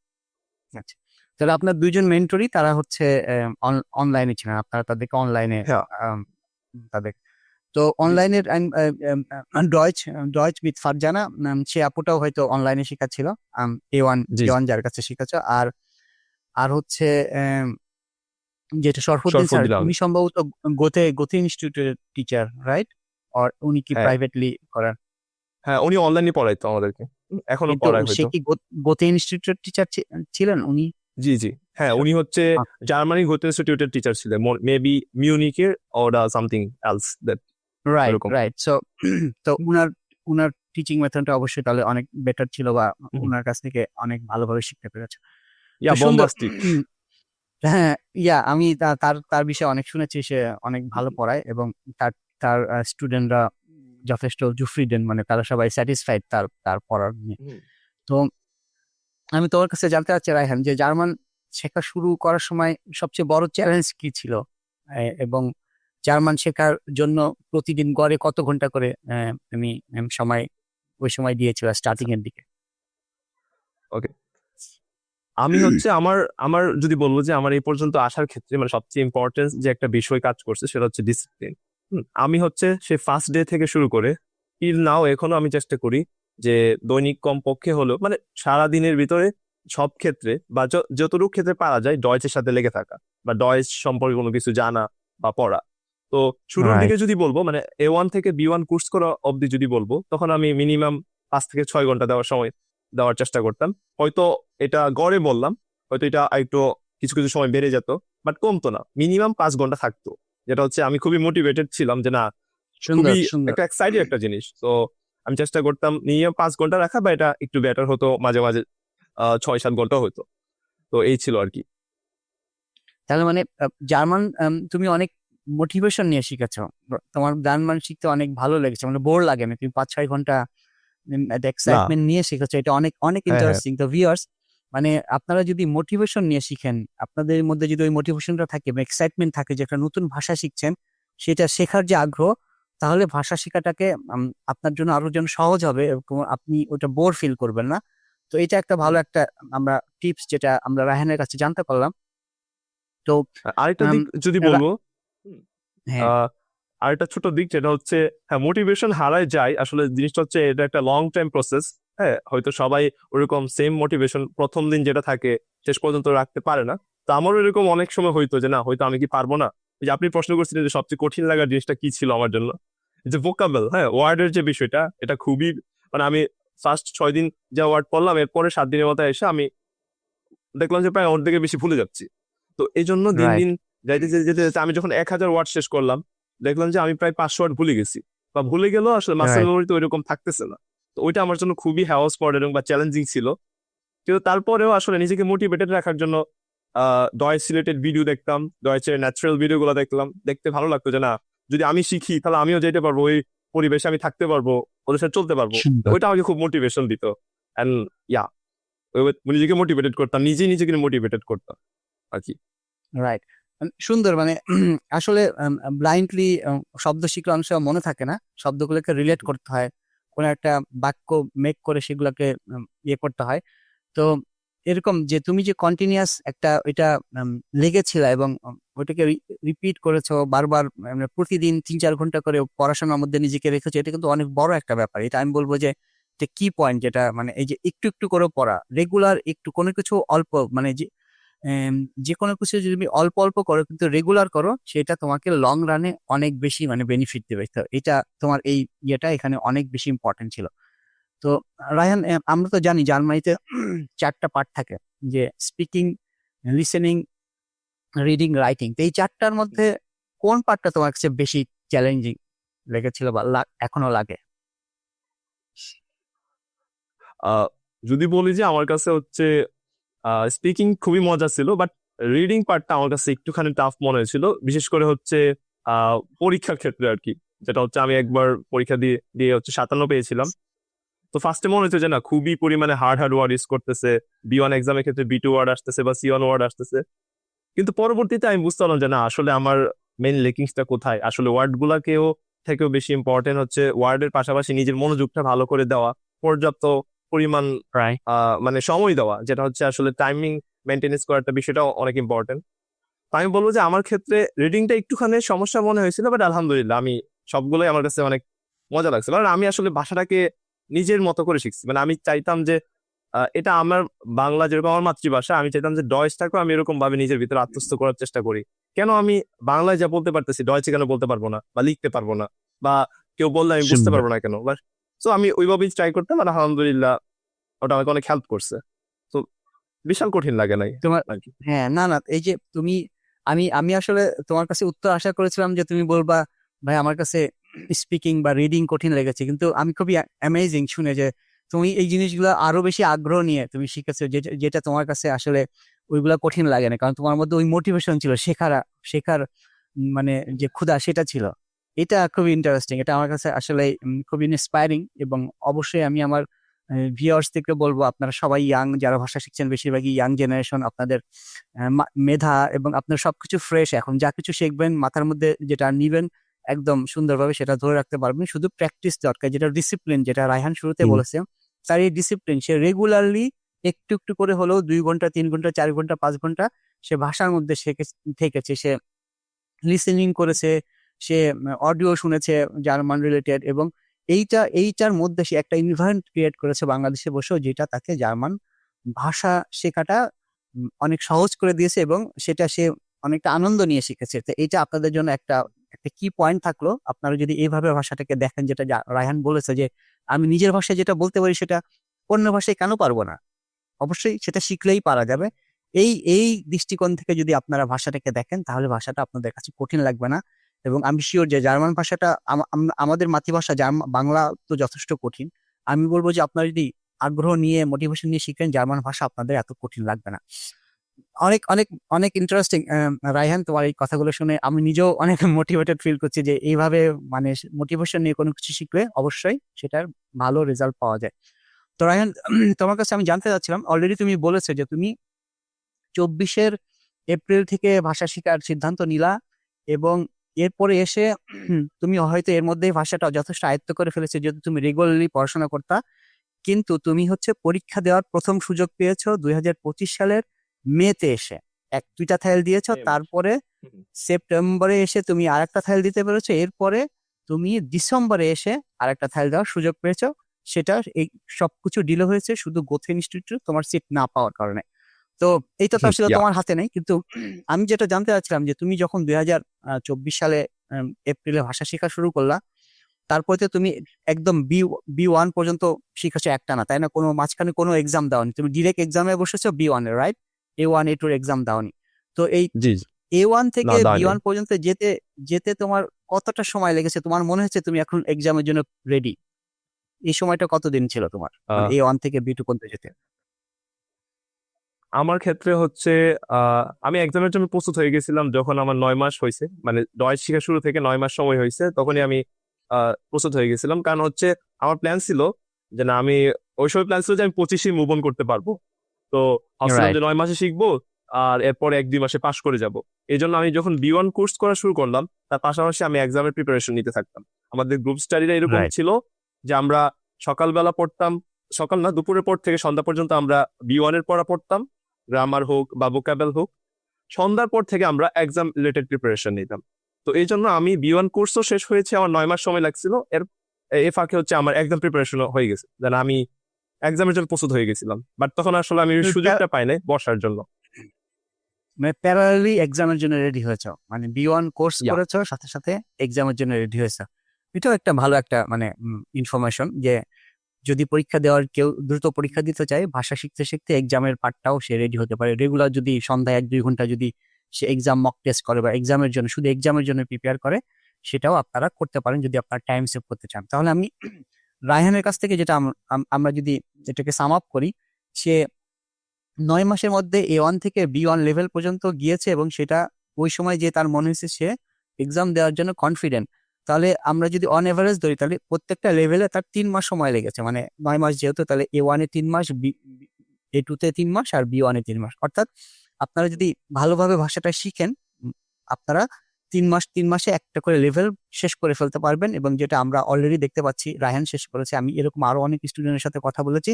আচ্ছা, তাহলে আপনার দুইজন মেন্টরই তারা হচ্ছে অনলাইনে ছিলেন, আপনারা তাদেরকে অনলাইনে হ্যাঁ, তাদের তো অনলাইনের ডয়েচ ডয়েচ উইথ ফারজানা, সে আপুটাও হয়তো অনলাইনে শেখাচ্ছিল, A1 জি জি, যার কাছে শেখাচ্ছ। আর আর হচ্ছে যেটা শরফুদ্দিন স্যার, শরফুদ্দিন উনি আহমেদ। সম্ভবত গোতে গোতে ইনস্টিটিউটের টিচার, রাইট? আর উনি কি হ্যাঁ প্রাইভেটলি করেন? হ্যাঁ, উনি অনলাইনে পড়াইতো আমাদেরকে, এখনো কিন্তু পড়ায় সে হয়তো। কি গোতে ইনস্টিটিউটের টিচার ছিলেন উনি? জি জি, হ্যাঁ উনি হচ্ছে জার্মানি গোতে ইনস্টিটিউটের টিচার ছিলেন, মেবি মিউনিকের or something else that, right, এরকম। রাইট। সো তো উনার উনার টিচিং মেথডটা অবশ্যই তাহলে অনেক বেটার ছিল, বা উনার কাছ থেকে অনেক ভালোভাবে শিখতে পেরেছে। তো ইয়া সুন্দর। বম্বাস্টিক। হ্যাঁ, তার তার তার বিষয়ে অনেক শুনেছি, সে অনেক ভালো পড়ায় এবং তার তার স্টুডেন্টরা যথেষ্ট জুফ্রিডেন, মানে তারা সবাই স্যাটিসফাইড তার তার পড়ার নিয়ে। তো আমি তোমার কাছে জানতে চাচ্ছি রায়হান, যে জার্মান শেখা শুরু করার সময় সবচেয়ে বড় চ্যালেঞ্জ কি ছিল? এবং জার্মান শেখার জন্য প্রতিদিন গড়ে কত ঘন্টা করে তুমি সময় ওই সময় দিয়েছিল স্টার্টিং এর দিকে? ওকে, আমি হচ্ছে আমার আমার যদি বলবো যে আমার এই পর্যন্ত আসার ক্ষেত্রে মানে সবচেয়ে ইম্পর্টেন্ট যে একটা বিষয় কাজ করছে সেটা হচ্ছে ডিসিপ্লিন। আমি হচ্ছে সে ফার্স্ট ডে থেকে শুরু করে টিল নাও এখনো আমি চেষ্টা করি যে দৈনিক কমপক্ষে হলেও মানে সারা দিনের ভিতরে সব ক্ষেত্রে বা যতটুকু ক্ষেত্রে পারা যায় ডয়েচের সাথে লেগে থাকা বা ডয়েচ সম্পর্কে কোনো কিছু জানা বা পড়া। তো শুরুর দিকে রাইট। যদি বলবো মানে A1 থেকে বি ওয়ান কোর্স করা অবধি যদি বলবো, তখন আমি মিনিমাম 5 থেকে 6 ঘন্টা দেওয়ার সময় দেওয়ার চেষ্টা করতাম। হয়তো এটা গড়ে বললাম, হয়তো এটা একটু কিছু কিছু সময় বেড়ে যেত, বাট কমতো না, মিনিমাম 5 ঘন্টা থাকতো। যেটা হচ্ছে আমি খুবই মোটিভেটেড ছিলাম যে না, সুন্দর, খুবই সুন্দর। একটা এক্সাইটিং একটা জিনিস। তো আমি চেষ্টা করতাম মিনিমাম 5 ঘন্টা রাখা, বা এটা একটু বেটার হতো মাঝে মাঝে 6-7 ঘন্টা হতো। তো এই ছিল আর কি। তাহলে মানে জার্মান তুমি অনেক মোটিভেশন নিয়ে শিখেছো। তোমার জার্মান শিখতে অনেক ভালো লেগেছে, মানে বোর লাগে না, তুমি 5-6 ঘন্টা না, এক্সাইটমেন্ট নিয়ে শিখেছো, এটা অনেক অনেক হ্যাঁ হ্যাঁ, ইন্টারেস্টিং। তো ভিউয়ার্স, মানে আপনারা যদি মোটিভেশন নিয়ে শিখেন, আপনাদের মধ্যে যদি ওই মোটিভেশনটা থাকে বা এক্সাইটমেন্ট থাকে যে একটা নতুন ভাষা শিখছেন, সেটা শেখার যে আগ্রহ, তাহলে ভাষা শেখাটাকে আপনার জন্য আরো যেন সহজ হবে এবং আপনি ওটা বোর ফিল করবেন না। তো এটা একটা ভালো একটা আমরা টিপস যেটা আমরা রায়হানের কাছে জানতে পারলাম। তো আরেকটা আম, দিক যদি রা- বলবো, হ্যাঁ। আহ আরেকটা ছোট দিক যেটা হচ্ছে, হ্যাঁ মোটিভেশন হারায় যায় আসলে, জিনিসটা হচ্ছে এটা একটা লং টাইম প্রসেস। হ্যাঁ, হয়তো সবাই ওরকম সেম মোটিভেশন প্রথম দিন যেটা থাকে শেষ পর্যন্ত রাখতে পারে না। তো আমারও এরকম অনেক সময় হইতো যে না হয়তো আমি কি পারবো না। এই যে আপনি প্রশ্ন করছিলেন যে সবচেয়ে কঠিন লাগার জিনিসটা কি ছিল আমার জন্য, এই যে ভোকাবেল, হ্যাঁ ওয়ার্ডের যে বিষয়টা, এটা খুবই মানে আমি ফার্স্ট 6 দিন যা ওয়ার্ড পড়লাম, এরপরে 7 দিনের মাথায় এসে আমি দেখলাম যে প্রায় অর্ধেকের বেশি ভুলে যাচ্ছি। তো এই জন্য দিন রাইট। দিন যাইতে যেতে যেতে যেতে আমি যখন 1000 ওয়ার্ড শেষ করলাম, দেখলাম যে আমি প্রায় 500 ওয়ার্ড ভুলে গেছি, বা ভুলে গেলেও আসলে মাসেল রাইট। মেমোরি তো ওইরকম থাকতেছে না। তো ওইটা আমার জন্য খুবই হ্যাওস পড় এবং বা চ্যালেঞ্জিং ছিল। কিন্তু তারপরেও আসলে নিজেকে মোটিভেটেড রাখার জন্য ডয়েচ রিলেটেড ভিডিও দেখতাম, ডয়েচের ন্যাচারাল ভিডিও গুলো দেখলাম, দেখতে ভালো লাগতো যে না যদি আমি শিখি তাহলে আমিও যেতে পারবো, ওই পরিবেশে আমি থাকতে পারবো, ওদের সাথে চলতে পারবো। সুন্দর। ওইটা আমাকে খুব মোটিভেশন দিত। অ্যান্ড ইয়া, নিজেকে মোটিভেটেড করতাম, নিজেই নিজেকে মোটিভেটেড করতাম আর কি। রাইট। সুন্দর, মানে আসলে ব্লাইন্ডলি শব্দ শিখলে অনেক সময় মনে থাকে না, শব্দগুলোকে রিলেট করতে হয়, কোনো একটা বাক্য মেক করে সেগুলোকে ইয়ে করতে হয়। তো এরকম যে তুমি যে কন্টিনিউয়াস একটা ওইটা লেগেছিল এবং ওইটাকে রিপিট করেছো বারবার, মানে প্রতিদিন 3-4 ঘন্টা করে পড়াশোনার মধ্যে নিজেকে রেখেছো, এটা কিন্তু অনেক বড় একটা ব্যাপার। এটা আমি বলবো যে কি পয়েন্ট, যেটা মানে এই যে একটু একটু করে পড়া, রেগুলার একটু কোনো কিছু অল্প, মানে যে কোনো কিছু যদি তুমি অল্প অল্প করো কিন্তু রেগুলার করো, সেটা তোমাকে লং রানে অনেক বেশি মানে বেনিফিট দেবে। তো এটা তোমার এই ইয়েটা এখানে অনেক বেশি ইম্পর্টেন্ট ছিল। তো রায়হান, আমরা তো জানি জার্মানিতে 4টা পার্ট থাকে, যে স্পিকিং, লিসেনিং, রিডিং, রাইটিং। তো এই 4টার মধ্যে কোন পার্টটা তোমার কাছে বেশি চ্যালেঞ্জিং লেগেছিল বা এখনো লাগে? যদি বলি যে আমার কাছে হচ্ছে স্পিকিং খুবই মজা ছিল, বাট রিডিং পার্টটা আমার কাছে একটুখানি টাফ মনে হয়েছিল, বিশেষ করে হচ্ছে পরীক্ষার ক্ষেত্রে আর কি। যেটা হচ্ছে আমি একবার পরীক্ষা দিয়ে দিয়ে হচ্ছে 57 পেয়েছিলাম। তো ফার্স্টে মনে হচ্ছে যে না, খুবই পরিমাণে হার্ড হার্ড ওয়ার্ড ইউজ করতেছে, B1 এক্সামের ক্ষেত্রে B2 ওয়ার্ড আসতেছে বা C1 ওয়ার্ড আসতেছে। কিন্তু পরবর্তীতে আমি বুঝতে পারলাম যে না, আসলে আমার মেইন লেকিংসটা কোথায়, আসলে ওয়ার্ড গুলাকেও থেকেও বেশি ইম্পর্টেন্ট হচ্ছে ওয়ার্ডের পাশাপাশি নিজের মনোযোগটা ভালো করে দেওয়া, পর্যাপ্ত পরিমাণ রাইট। মানে সময় দেওয়া, যেটা হচ্ছে আসলে টাইমিং মেনটেনেন্স করাটা বিষয়টাও অনেক ইম্পর্টেন্ট। আমি বলবো যে আমার ক্ষেত্রে রিডিংটা একটুখানি সমস্যা মনে হয়েছিল, বাট আলহামদুলিল্লাহ আমি সবগুলোই আমার কাছে অনেক মজা লাগছে। কারণ আমি আসলে ভাষাটাকে নিজের মতো করে শিখছি। মানে আমি চাইতাম যে এটা আমার বাংলা যেরকম আমার মাতৃভাষা, আমি চাইতাম যে ডয়েসটাকেও আমি এরকম ভাবে নিজের ভিতরে আত্মস্থ করার চেষ্টা করি। কেন আমি বাংলায় যা বলতে পারতেছি ডয়েসে কেন বলতে পারবো না বা লিখতে পারবো না, বা কেউ বললে আমি বুঝতে সুন্দর। পারবো না কেন। সো আমি ওইভাবেই ট্রাই করতাম, আর আলহামদুলিল্লাহ ওটা আমাকে অনেক হেল্প করছে। তো বিশাল কঠিন লাগে নাই তোমার, আর কি। হ্যাঁ, না না, এই যে তুমি, আমি আমি আসলে তোমার কাছে উত্তর আশা করেছিলাম যে তুমি বলবা ভাই আমার কাছে স্পিকিং বা রিডিং কঠিন লেগেছে, কিন্তু আমি খুবই অ্যামেজিং শুনে যে তুমি এই জিনিসগুলো আরো বেশি আগ্রহ নিয়ে তুমি শিখেছো, যেটা যেটা তোমার কাছে আসলে ওইগুলা কঠিন লাগে না, কারণ তোমার মধ্যে ওই মোটিভেশন ছিল, শেখার শেখার মানে যে ক্ষুধা সেটা ছিল। এটা খুবই ইন্টারেস্টিং, এটা আমার কাছে আসলে খুবই ইন্সপায়ারিং। এবং অবশ্যই আমি আমার ভিউয়ার্স থেকে বলবো, আপনারা সবাই ইয়াং, যারা ভাষা শিখছেন বেশিরভাগই ইয়াং জেনারেশন, আপনাদের মেধা এবং আপনার সবকিছু ফ্রেশ, এখন যা কিছু শিখবেন মাথার মধ্যে যেটা নিবেন একদম সুন্দরভাবে সেটা ধরে রাখতে পারবেন। শুধু প্র্যাকটিস দরকার, যেটা ডিসিপ্লিন, যেটা রায়হান শুরুতে হুম। বলেছে, তার এই ডিসিপ্লিন, সে রেগুলারলি একটু একটু করে হলেও 2 ঘন্টা 3 ঘন্টা 4 ঘন্টা 5 ঘন্টা সে ভাষার মধ্যে থেকেছে, সে লিসেনিং করেছে, সে অডিও শুনেছে জার্মান রিলেটেড, এবং এইটার মধ্যে সে একটা এনভায়রনমেন্ট ক্রিয়েট করেছে বাংলাদেশে বসেও, যেটা তাকে জার্মান ভাষা শেখাটা অনেক সহজ করে দিয়েছে, এবং সেটা সে অনেকটা আনন্দ নিয়ে শিখেছে। তো এইটা আপনাদের জন্য একটা একটা কি পয়েন্ট থাকলো, আপনারা যদি এইভাবে ভাষাটাকে দেখেন, যেটা রায়হান বলেছে যে আমি নিজের ভাষায় যেটা বলতে পারি সেটা অন্য ভাষায় কেন পারবো না, অবশ্যই সেটা শিখলেই পারা যাবে। এই এই দৃষ্টিকোণ থেকে যদি আপনারা ভাষাটাকে দেখেন, তাহলে ভাষাটা আপনাদের কাছে কঠিন লাগবে না। এবং আমি শিওর যে জার্মান ভাষাটা আমাদের মাতৃভাষা বাংলা তো যথেষ্ট কঠিন, আমি বলবো যে আপনারা যদি আগ্রহ নিয়ে মোটিভেশন নিয়ে শিখেন, জার্মান ভাষা আপনাদের এত কঠিন লাগবে না। অনেক অনেক অনেক ইন্টারেস্টিং রায়হান, তোমার এই কথাগুলো শুনে আমি নিজেও অনেক মোটিভেটেড ফিল করছি যে এইভাবে মানে মোটিভেশন নিয়ে কোনো কিছু শিখলে অবশ্যই সেটার ভালো রেজাল্ট পাওয়া যায়। তো রায়হান, তোমার কাছে আমি জানতে চাচ্ছিলাম, অলরেডি তুমি বলেছো যে তুমি 24 এপ্রিল থেকে ভাষা শেখার সিদ্ধান্ত নিলা, এবং এরপরে এসে তুমি হয়তো এর মধ্যেই ভাষাটা যথেষ্ট আয়ত্ত করে ফেলেছো, যেহেতু তুমি রেগুলারলি পড়াশোনা করতা। কিন্তু তুমি হচ্ছে পরীক্ষা দেওয়ার প্রথম সুযোগ পেয়েছো 2025 সালের মেতে এসে, 2টা থাইল দিয়েছো, তারপরে সেপ্টেম্বরে এসে তুমি আরেকটা থাইল দিতে পেরেছো, এরপরে তুমি ডিসেম্বরে এসে আরেকটা থাইল দেওয়ার সুযোগ পেয়েছো। সেটা এই সবকিছু ডিলে হয়েছে শুধু গোথে ইনস্টিটিউট তোমার সিট না পাওয়ার কারণে। তো এইটা তো আসলে ইয়া। তোমার হাতে নেই, কিন্তু আমি যেটা জানতে চাচ্ছিলাম যে তুমি যখন 2024 সালে এপ্রিলে ভাষা শেখা শুরু করলা, তারপরে তো তুমি একদম বি ওয়ান পর্যন্ত শিখেছো একটানা, তাই না? কোনো মাঝখানে কোনো এক্সাম দাওনি, তুমি ডিরেক্ট এক্সামে বসেছো B1 এর, রাইট? A1 A2 এক্সাম দাওনি। তো এই জি জি। A1 না, থেকে দাঁড়ানি। B1 পর্যন্ত যেতে যেতে তোমার কতটা সময় লেগেছে? তোমার মনে হচ্ছে তুমি এখন এক্সামের জন্য রেডি? এই সময়টা কতদিন ছিল তোমার, মানে A1 থেকে B2 পর্যন্ত যেতে? আমার ক্ষেত্রে হচ্ছে আমি এক্সামের জন্য প্রস্তুত হয়ে গেছিলাম যখন আমার 9 মাস হয়েছে, মানে ডয়েট শেখা শুরু থেকে 9 মাস সময় হয়েছে, তখনই আমি প্রস্তুত হয়ে গেছিলাম। কারণ হচ্ছে আমার প্ল্যান ছিল যে না, আমি ওই সময় প্ল্যান ছিল যে আমি 25-এ মুভ অন করতে পারবো। তো ভাবছিলাম রাইট। যে 9 মাসে শিখবো, আর এরপরে 1-2 মাসে পাশ করে যাব। এই জন্য আমি যখন B1 কোর্স করা শুরু করলাম, তার পাশাপাশি আমি এক্সামের প্রিপারেশন নিতে থাকতাম। আমাদের গ্রুপ স্টাডিটা এরকম রাইট। ছিল যে আমরা সকালবেলা পড়তাম, সকাল না, দুপুরের পর থেকে সন্ধ্যা পর্যন্ত আমরা B1 এর পড়া পড়তাম, গ্রামার হোক বা ভোকাবুলারি হোক। সন্ধ্যার পর থেকে আমরা এক্সাম রিলেটেড প্রিপারেশন নিতাম। তো এই জন্য আমি B1 কোর্সও শেষ হয়েছে, আমার 9 মাস সময় লাগছিল। এর ফাঁকে হচ্ছে আমার এক্সাম প্রিপারেশনও হয়ে গেছে, যেন আমি এক্সামের জন্য প্রস্তুত হয়ে গেছিলাম। বাট তখন আসলে আমি সুযোগটা পাই নাই বসার জন্য। মানে প্যারালালি এক্সামের জন্য রেডি হয়েছো, মানে B1 কোর্স ইয়া। করেছো, সাথে সাথে এক্সামের জন্য রেডি হয়েছো। এটাও একটা ভালো একটা মানে ইনফরমেশন, যে যদি পরীক্ষা দেওয়ার কেউ দ্রুত পরীক্ষা দিতে চায়, ভাষা শিখতে শিখতে এক্সামের পার্টটাও সে রেডি হতে পারে। রেগুলার যদি সন্ধ্যায় 1-2 ঘন্টা যদি সে এক্সাম মক টেস্ট করে বা এক্সামের জন্য শুধু এক্সামের জন্য প্রিপেয়ার করে, সেটাও আপনারা করতে পারেন যদি আপনার টাইম সেভ করতে চান। তাহলে আমি রায়হানের কাছ থেকে যেটা আমরা যদি এটাকে সাম আপ করি, সে 9 মাসের মধ্যে A1 থেকে B1 লেভেল পর্যন্ত গিয়েছে এবং সেটা ওই সময় যে তার মনে হয়েছে সে এক্সাম দেওয়ার জন্য কনফিডেন্ট। তাহলে আমরা যদি অন এভারেজ ধরি তাহলে প্রত্যেকটা লেভেলে তার 3 মাস সময় লেগেছে, মানে 9 মাস যেহেতু, তাহলে A1-এ 3 মাস, A2-তে 3 মাস আর B1-এ 3 মাস। অর্থাৎ আপনারা যদি ভালোভাবে ভাষাটা শিখেন, আপনারা 3 মাসে একটা করে লেভেল শেষ করে ফেলতে পারবেন। এবং যেটা আমরা অলরেডি দেখতে পাচ্ছি রায়হান শেষ করেছে, আমি এরকম আরো অনেক স্টুডেন্টের সাথে কথা বলেছি,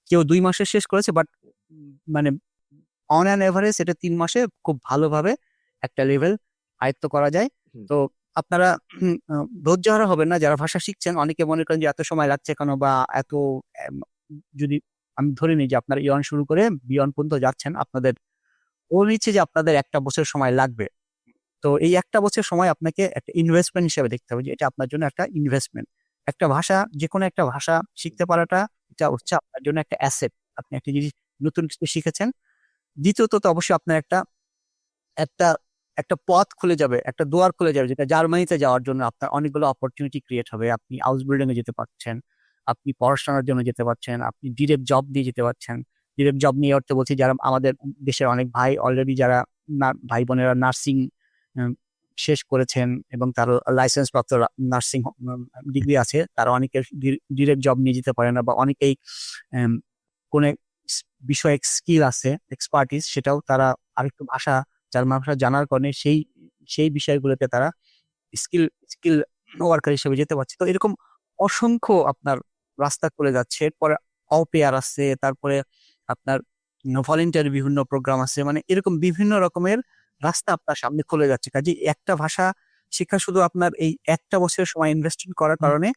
কেউ 2 মাসে শেষ করেছে, বাট মানে অন অ্যান এভারেজ এটা 3 মাসে খুব ভালোভাবে একটা লেভেল আয়ত্ত করা যায়। হুম। তো আপনারা ধৈর্যহারা হবেন না যারা ভাষা শিখছেন। অনেকে মনে করেন যে এত সময় লাগছে কেন, বা এত যদি আমি ধরে নিই যে আপনারা ইয়ন শুরু করে বিয়ন পর্যন্ত যাচ্ছেন, আপনাদের ও নিচ্ছে যে আপনাদের 1 বছর সময় লাগবে। তো এই 1 বছর সময় আপনাকে একটা ইনভেস্টমেন্ট হিসেবে দেখতে হবে যে এটা আপনার জন্য একটা ইনভেস্টমেন্ট। একটা ভাষা, যে কোনো একটা ভাষা শিখতে পারাটা এটা হচ্ছে আপনার জন্য একটা অ্যাসেট। আপনি একটা জিনিস নতুন কিছু শিখেছেন। দ্বিতীয়ত তো অবশ্যই আপনার একটা একটা একটা পথ খুলে যাবে, একটা দুয়ার খুলে যাবে, যেটা জার্মানিতে যাওয়ার জন্য আপনার অনেকগুলো অপরচুনিটি ক্রিয়েট হবে। আপনি হাউস বিল্ডিং এ যেতে পারছেন, আপনি পড়াশোনার জন্য যেতে পারছেন, আপনি ডিরেক্ট জব দিয়ে যেতে পারছেন। ডিরেক্ট জব নিয়ে অর্থ বলছি যারা আমাদের দেশের অনেক ভাই অলরেডি, যারা ভাই বোনেরা নার্সিং শেষ করেছেন এবং তার লাইসেন্স প্রাপ্ত নার্সিং ডিগ্রি আছে, তারা অনেকে ডিরেক্ট জব নিয়ে যেতে পারে না, বা অনেকেই কোন বিষয়ে স্কিল আছে, এক্সপার্টিস, সেটাও তারা আরেকটু ভাষা, জার্মান ভাষা জানার কারণে সেই সেই বিষয়গুলোতে তারা স্কিল স্কিল ওয়ার্কার হিসেবে যেতে পারছে। তো এরকম অসংখ্য আপনার রাস্তা খুলে যাচ্ছে। এরপরে অপেয়ার আছে, তারপরে আপনার ভলেন্টিয়ারি বিভিন্ন প্রোগ্রাম আছে, মানে এরকম বিভিন্ন রকমের রাস্তা আপনার সামনে খুলে যাচ্ছে। কাজে একটা ভাষা শেখা শুধু আপনার এই 1 বছরের সময় ইনভেস্টমেন্ট করার কারণে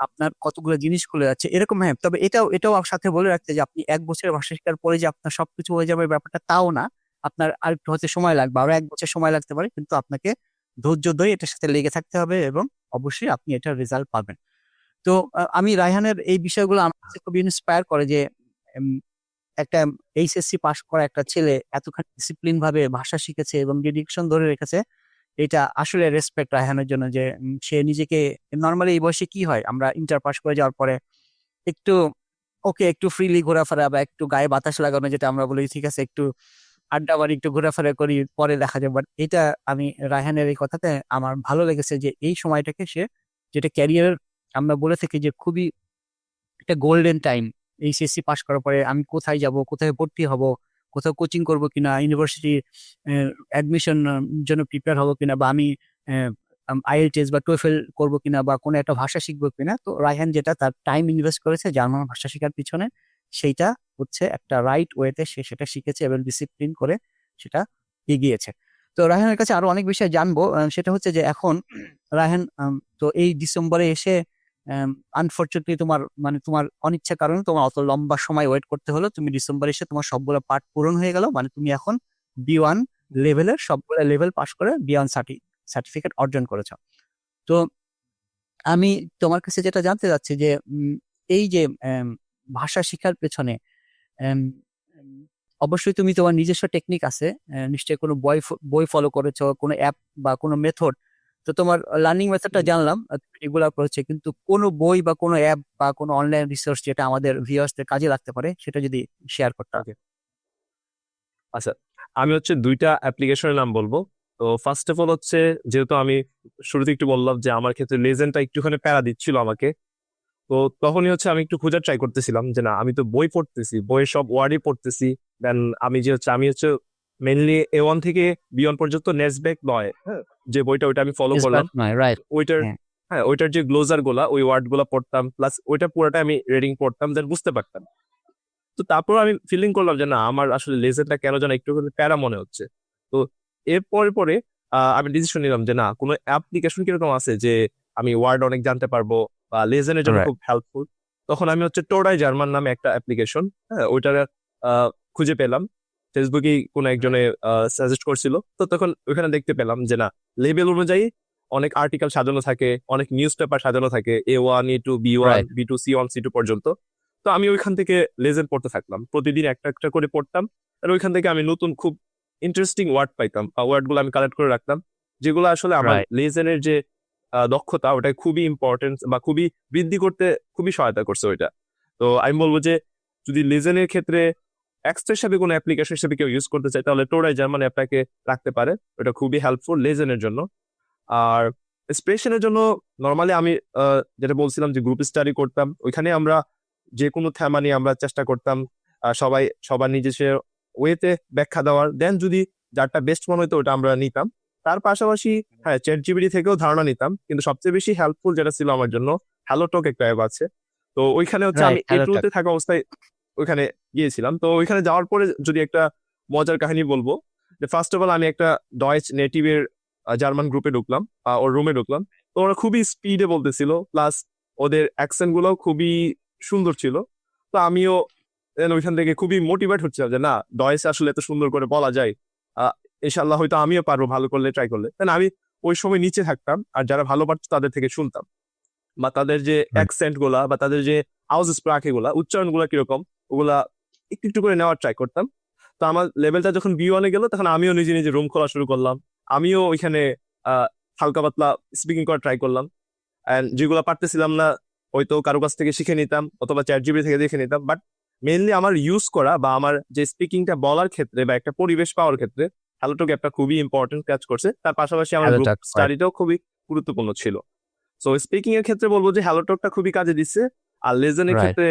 আপনার কতগুলো জিনিস খুলে যাচ্ছে এরকম। হ্যাঁ, তবে এটাও সাথে বলে রাখতে যে আপনি 1 বছরের ভাষা শেখার পরে যে আপনার সবকিছু হয়ে যাবে ব্যাপারটা তাও না। আপনার আরেকটু হতে সময় লাগবে, আরো 1 বছর সময় লাগতে পারে, কিন্তু আপনাকে ধৈর্য ধরে এটার সাথে লেগে থাকতে হবে এবং অবশ্যই আপনি এটার রেজাল্ট পাবেন। তো আমি রায়হানের এই বিষয়গুলো আমার কাছে খুব ইন্সপায়ার করে যে উম, একটা এইচএসসি পাশ করা একটা ছেলে এতখানি ডিসিপ্লিন ভাবে ভাষা শিখেছে এবং ডেডিকেশন ধরে রেখেছে। এটা আসলে রেসপেক্ট রায়হানের জন্য যে সে নিজেকে, নর্মালি এই বয়সে কি হয়, আমরা ইন্টার পাস করে যাওয়ার পরে একটু একটু ফ্রিলি ঘোরাফেরা বা একটু গায়ে বাতাস লাগানো, যেটা আমরা বলি, ঠিক আছে, একটু আড্ডা মারি, একটু ঘোরাফেরা করি, পরে দেখা যাবে। বাট এটা আমি রায়হানের এই কথাতে আমার ভালো লেগেছে যে এই সময়টাকে সে, যেটা ক্যারিয়ার আমরা বলে থাকি যে খুবই একটা গোল্ডেন টাইম, এইচএসসি পাশ করার পরে আমি কোথায় যাব, কোথায় ভর্তি হব, কোথাও কোচিং করব কিনা, ইউনিভার্সিটি অ্যাডমিশন জন্য প্রিপেয়ার হবো কিনা, বা আমি আইএলটিএস বা টোয়েফেল করবো কিনা, বা কোনো একটা ভাষা শিখবো কিনা। তো রায়হান যেটা তার টাইম ইনভেস্ট করেছে জার্মান ভাষা শেখার পিছনে, সেইটা হচ্ছে একটা রাইট ওয়েতে সে সেটা শিখেছে এবং ডিসিপ্লিন করে সেটা এগিয়েছে। তো রায়হানের কাছে আরো অনেক বিষয় জানবো। সেটা হচ্ছে যে এখন রায়হান, তো এই ডিসেম্বরে এসে আনফরচুনেটলি তোমার, মানে তোমার অনিচ্ছা কারণে তোমার অত লম্বা সময় ওয়েট করতে হলো, তুমি ডিসেম্বরে এসে তোমার সবগুলো পার্ট পূরণ হয়ে গেল, মানে তুমি এখন B1 লেভেলের সবগুলো লেভেল পাস করে B1 সার্টিফিকেট অর্জন করেছো। তো আমি তোমার কাছে যেটা জানতে চাচ্ছি যে এই যে ভাষা শেখার পেছনে উম, উম, অবশ্যই তুমি তোমার নিজস্ব টেকনিক আছে, নিশ্চয়ই কোনো বই ফলো করেছো, কোনো অ্যাপ বা কোনো মেথড। তো তোমার লার্নিং মেথডটা জানলাম, রেগুলার করেছে, কিন্তু কোনো বই বা কোনো অ্যাপ বা কোনো অনলাইন রিসোর্স যেটা আমাদের ভিউয়ার্সদের কাজে লাগতে পারে সেটা যদি শেয়ার করতে। ওকে, আচ্ছা, আমি হচ্ছে 2টা অ্যাপ্লিকেশনের নাম বলবো। তো ফার্স্ট অফ অল হচ্ছে, যেহেতু আমি শুরুতে একটু বললাম যে আমার ক্ষেত্রে লেজেন্ডটা একটুখানি প্যারা দিচ্ছিল আমাকে, তো তখনই হচ্ছে আমি একটু খোঁজার ট্রাই করতেছিলাম যে না, আমি তো বই পড়তেছি, বইয়ের সব ওয়ার্ডই পড়তেছি। দেন আমি হচ্ছে মেনলি A1 থেকে B1 পর্যন্ত নেসবেক নয়, হ্যাঁ, যে বইটা, ওইটা আমি ফলো করলাম। নয়, রাইট। ওইটার, হ্যাঁ, হ্যাঁ, ওইটার যে গ্লোজার গুলা, ওই ওয়ার্ড গুলা পড়তাম, প্লাস ওইটা পুরোটা আমি রিডিং পড়তাম, দেন বুঝতে পারতাম। তো তারপর আমি ফিলিং করলাম যে না, আমার আসলে লেজেন্ডটা কেন যেন একটু প্যারা মনে হচ্ছে। তো এর পরে পরে আমি ডিসিশন নিলাম যে না, কোনো অ্যাপ্লিকেশন কিরকম আছে যে আমি ওয়ার্ড অনেক জানতে পারবো বা লেজেন্ডের জন্য রাইট। খুব হেল্পফুল। তখন আমি হচ্ছে টোডাই জার্মান নামে একটা অ্যাপ্লিকেশন, হ্যাঁ, ওইটার খুঁজে পেলাম। ফেসবুকেই কোনো একজনে সাজেস্ট করছিল, তো তখন ওইখানে দেখতে পেলাম যে না, লেভেল অনুযায়ী অনেক আর্টিকেল সাজানো থাকে, অনেক নিউজ পেপার সাজানো থাকে, A1 A2 B1 right. B2 C1 C2 পর্যন্ত। তো আমি ওইখান থেকে লেজেন্ড পড়তে থাকলাম, প্রতিদিন একটা একটা করে পড়তাম। আর ওইখান থেকে আমি নতুন খুব ইন্টারেস্টিং ওয়ার্ড পাইতাম, বা ওয়ার্ড গুলো আমি কালেক্ট করে রাখতাম, যেগুলো আসলে আমার রাইট। লেজেন্ডের যে দক্ষতা ওটা খুবই ইম্পর্টেন্ট বা খুবই বৃদ্ধি করতে খুবই সহায়তা করছে ওইটা। তো আমি বলবো যে যদি লিজেনের ক্ষেত্রে এক্সট্রা হিসাবে কোনো অ্যাপ্লিকেশন হিসেবে কেউ ইউজ করতে চায় তাহলে টোরাই জার্মান অ্যাপটাকে রাখতে পারে, ওটা খুবই হেল্পফুল লেজেনের জন্য। আর এক্সপ্রেশনের জন্য নর্মালি আমি যেটা বলছিলাম যে গ্রুপ স্টাডি করতাম, ওইখানে আমরা যে কোনো থ্যামা নিয়ে আমরা চেষ্টা করতাম সবার নিজস্ব ওয়েতে ব্যাখ্যা দেওয়ার, দেন যদি যারটা বেস্ট মনে হতো ওটা আমরা নিতাম। তার পাশাপাশি হ্যাঁ চ্যাট জিপিটি থেকেও ধারণা নিতাম, কিন্তু সবচেয়ে বেশি হেল্পফুল যেটা ছিল আমার জন্য হ্যালোটক একটা অ্যাপ আছে। তো ওইখানে হচ্ছে আমি রাইট, হ্যালো টক। এটুতে থাকা অবস্থায় ওইখানে গিয়েছিলাম। তো ওইখানে যাওয়ার পরে যদি একটা মজার কাহিনী বলবো, যে ফার্স্ট অফ অল আমি একটা ডয়েচ নেটিভের জার্মান গ্রুপে ঢুকলাম, ওর রুমে ঢুকলাম। তো ওরা খুবই স্পিডে বলতেছিল, প্লাস ওদের অ্যাকসেন্ট গুলো খুবই সুন্দর ছিল। তো আমিও then ওইখান থেকে খুবই মোটিভেট হচ্ছিলাম যে না, ডয়েস আসলে এত সুন্দর করে বলা যায়, ইনশাল্লাহ হয়তো আমিও পারবো ভালো করলে, ট্রাই করলে। দেন আমি ওই সময় নিচে থাকতাম আর যারা ভালো পারতো তাদের থেকে শুনতাম, বা তাদের যে অ্যাকসেন্ট গুলা বা তাদের যে আউজ স্প্রাকে গুলা, উচ্চারণ গুলা কিরকম, ওগুলা একটু একটু করে নেওয়ার ট্রাই করতাম। তো আমার লেভেলটা যখন B1-এ গেল তখন আমিও নিজে নিজে রুম খোলা শুরু করলাম। আমিও ওইখানে আহ হালকা পাতলা স্পিকিং করা ট্রাই করলাম। অ্যান্ড যেগুলো পারতেছিলাম না হয়তো কারো কাছ থেকে শিখে নিতাম অথবা চ্যাট জিপিটি থেকে দেখে নিতাম। বাট মেইনলি আমার ইউজ করা বা আমার যে স্পিকিংটা বলার ক্ষেত্রে বা একটা পরিবেশ পাওয়ার ক্ষেত্রে হ্যালোটক অ্যাপটা খুবই ইম্পর্টেন্ট কাজ করছে। তার পাশাপাশি আমার হ্যালো গ্রুপ টক, রাইট। স্টাডিটাও খুবই গুরুত্বপূর্ণ ছিল। সো স্পিকিং এর ক্ষেত্রে বলবো যে হ্যালোটকটা খুবই কাজে দিচ্ছে। আর লেজনের রাইট। ক্ষেত্রে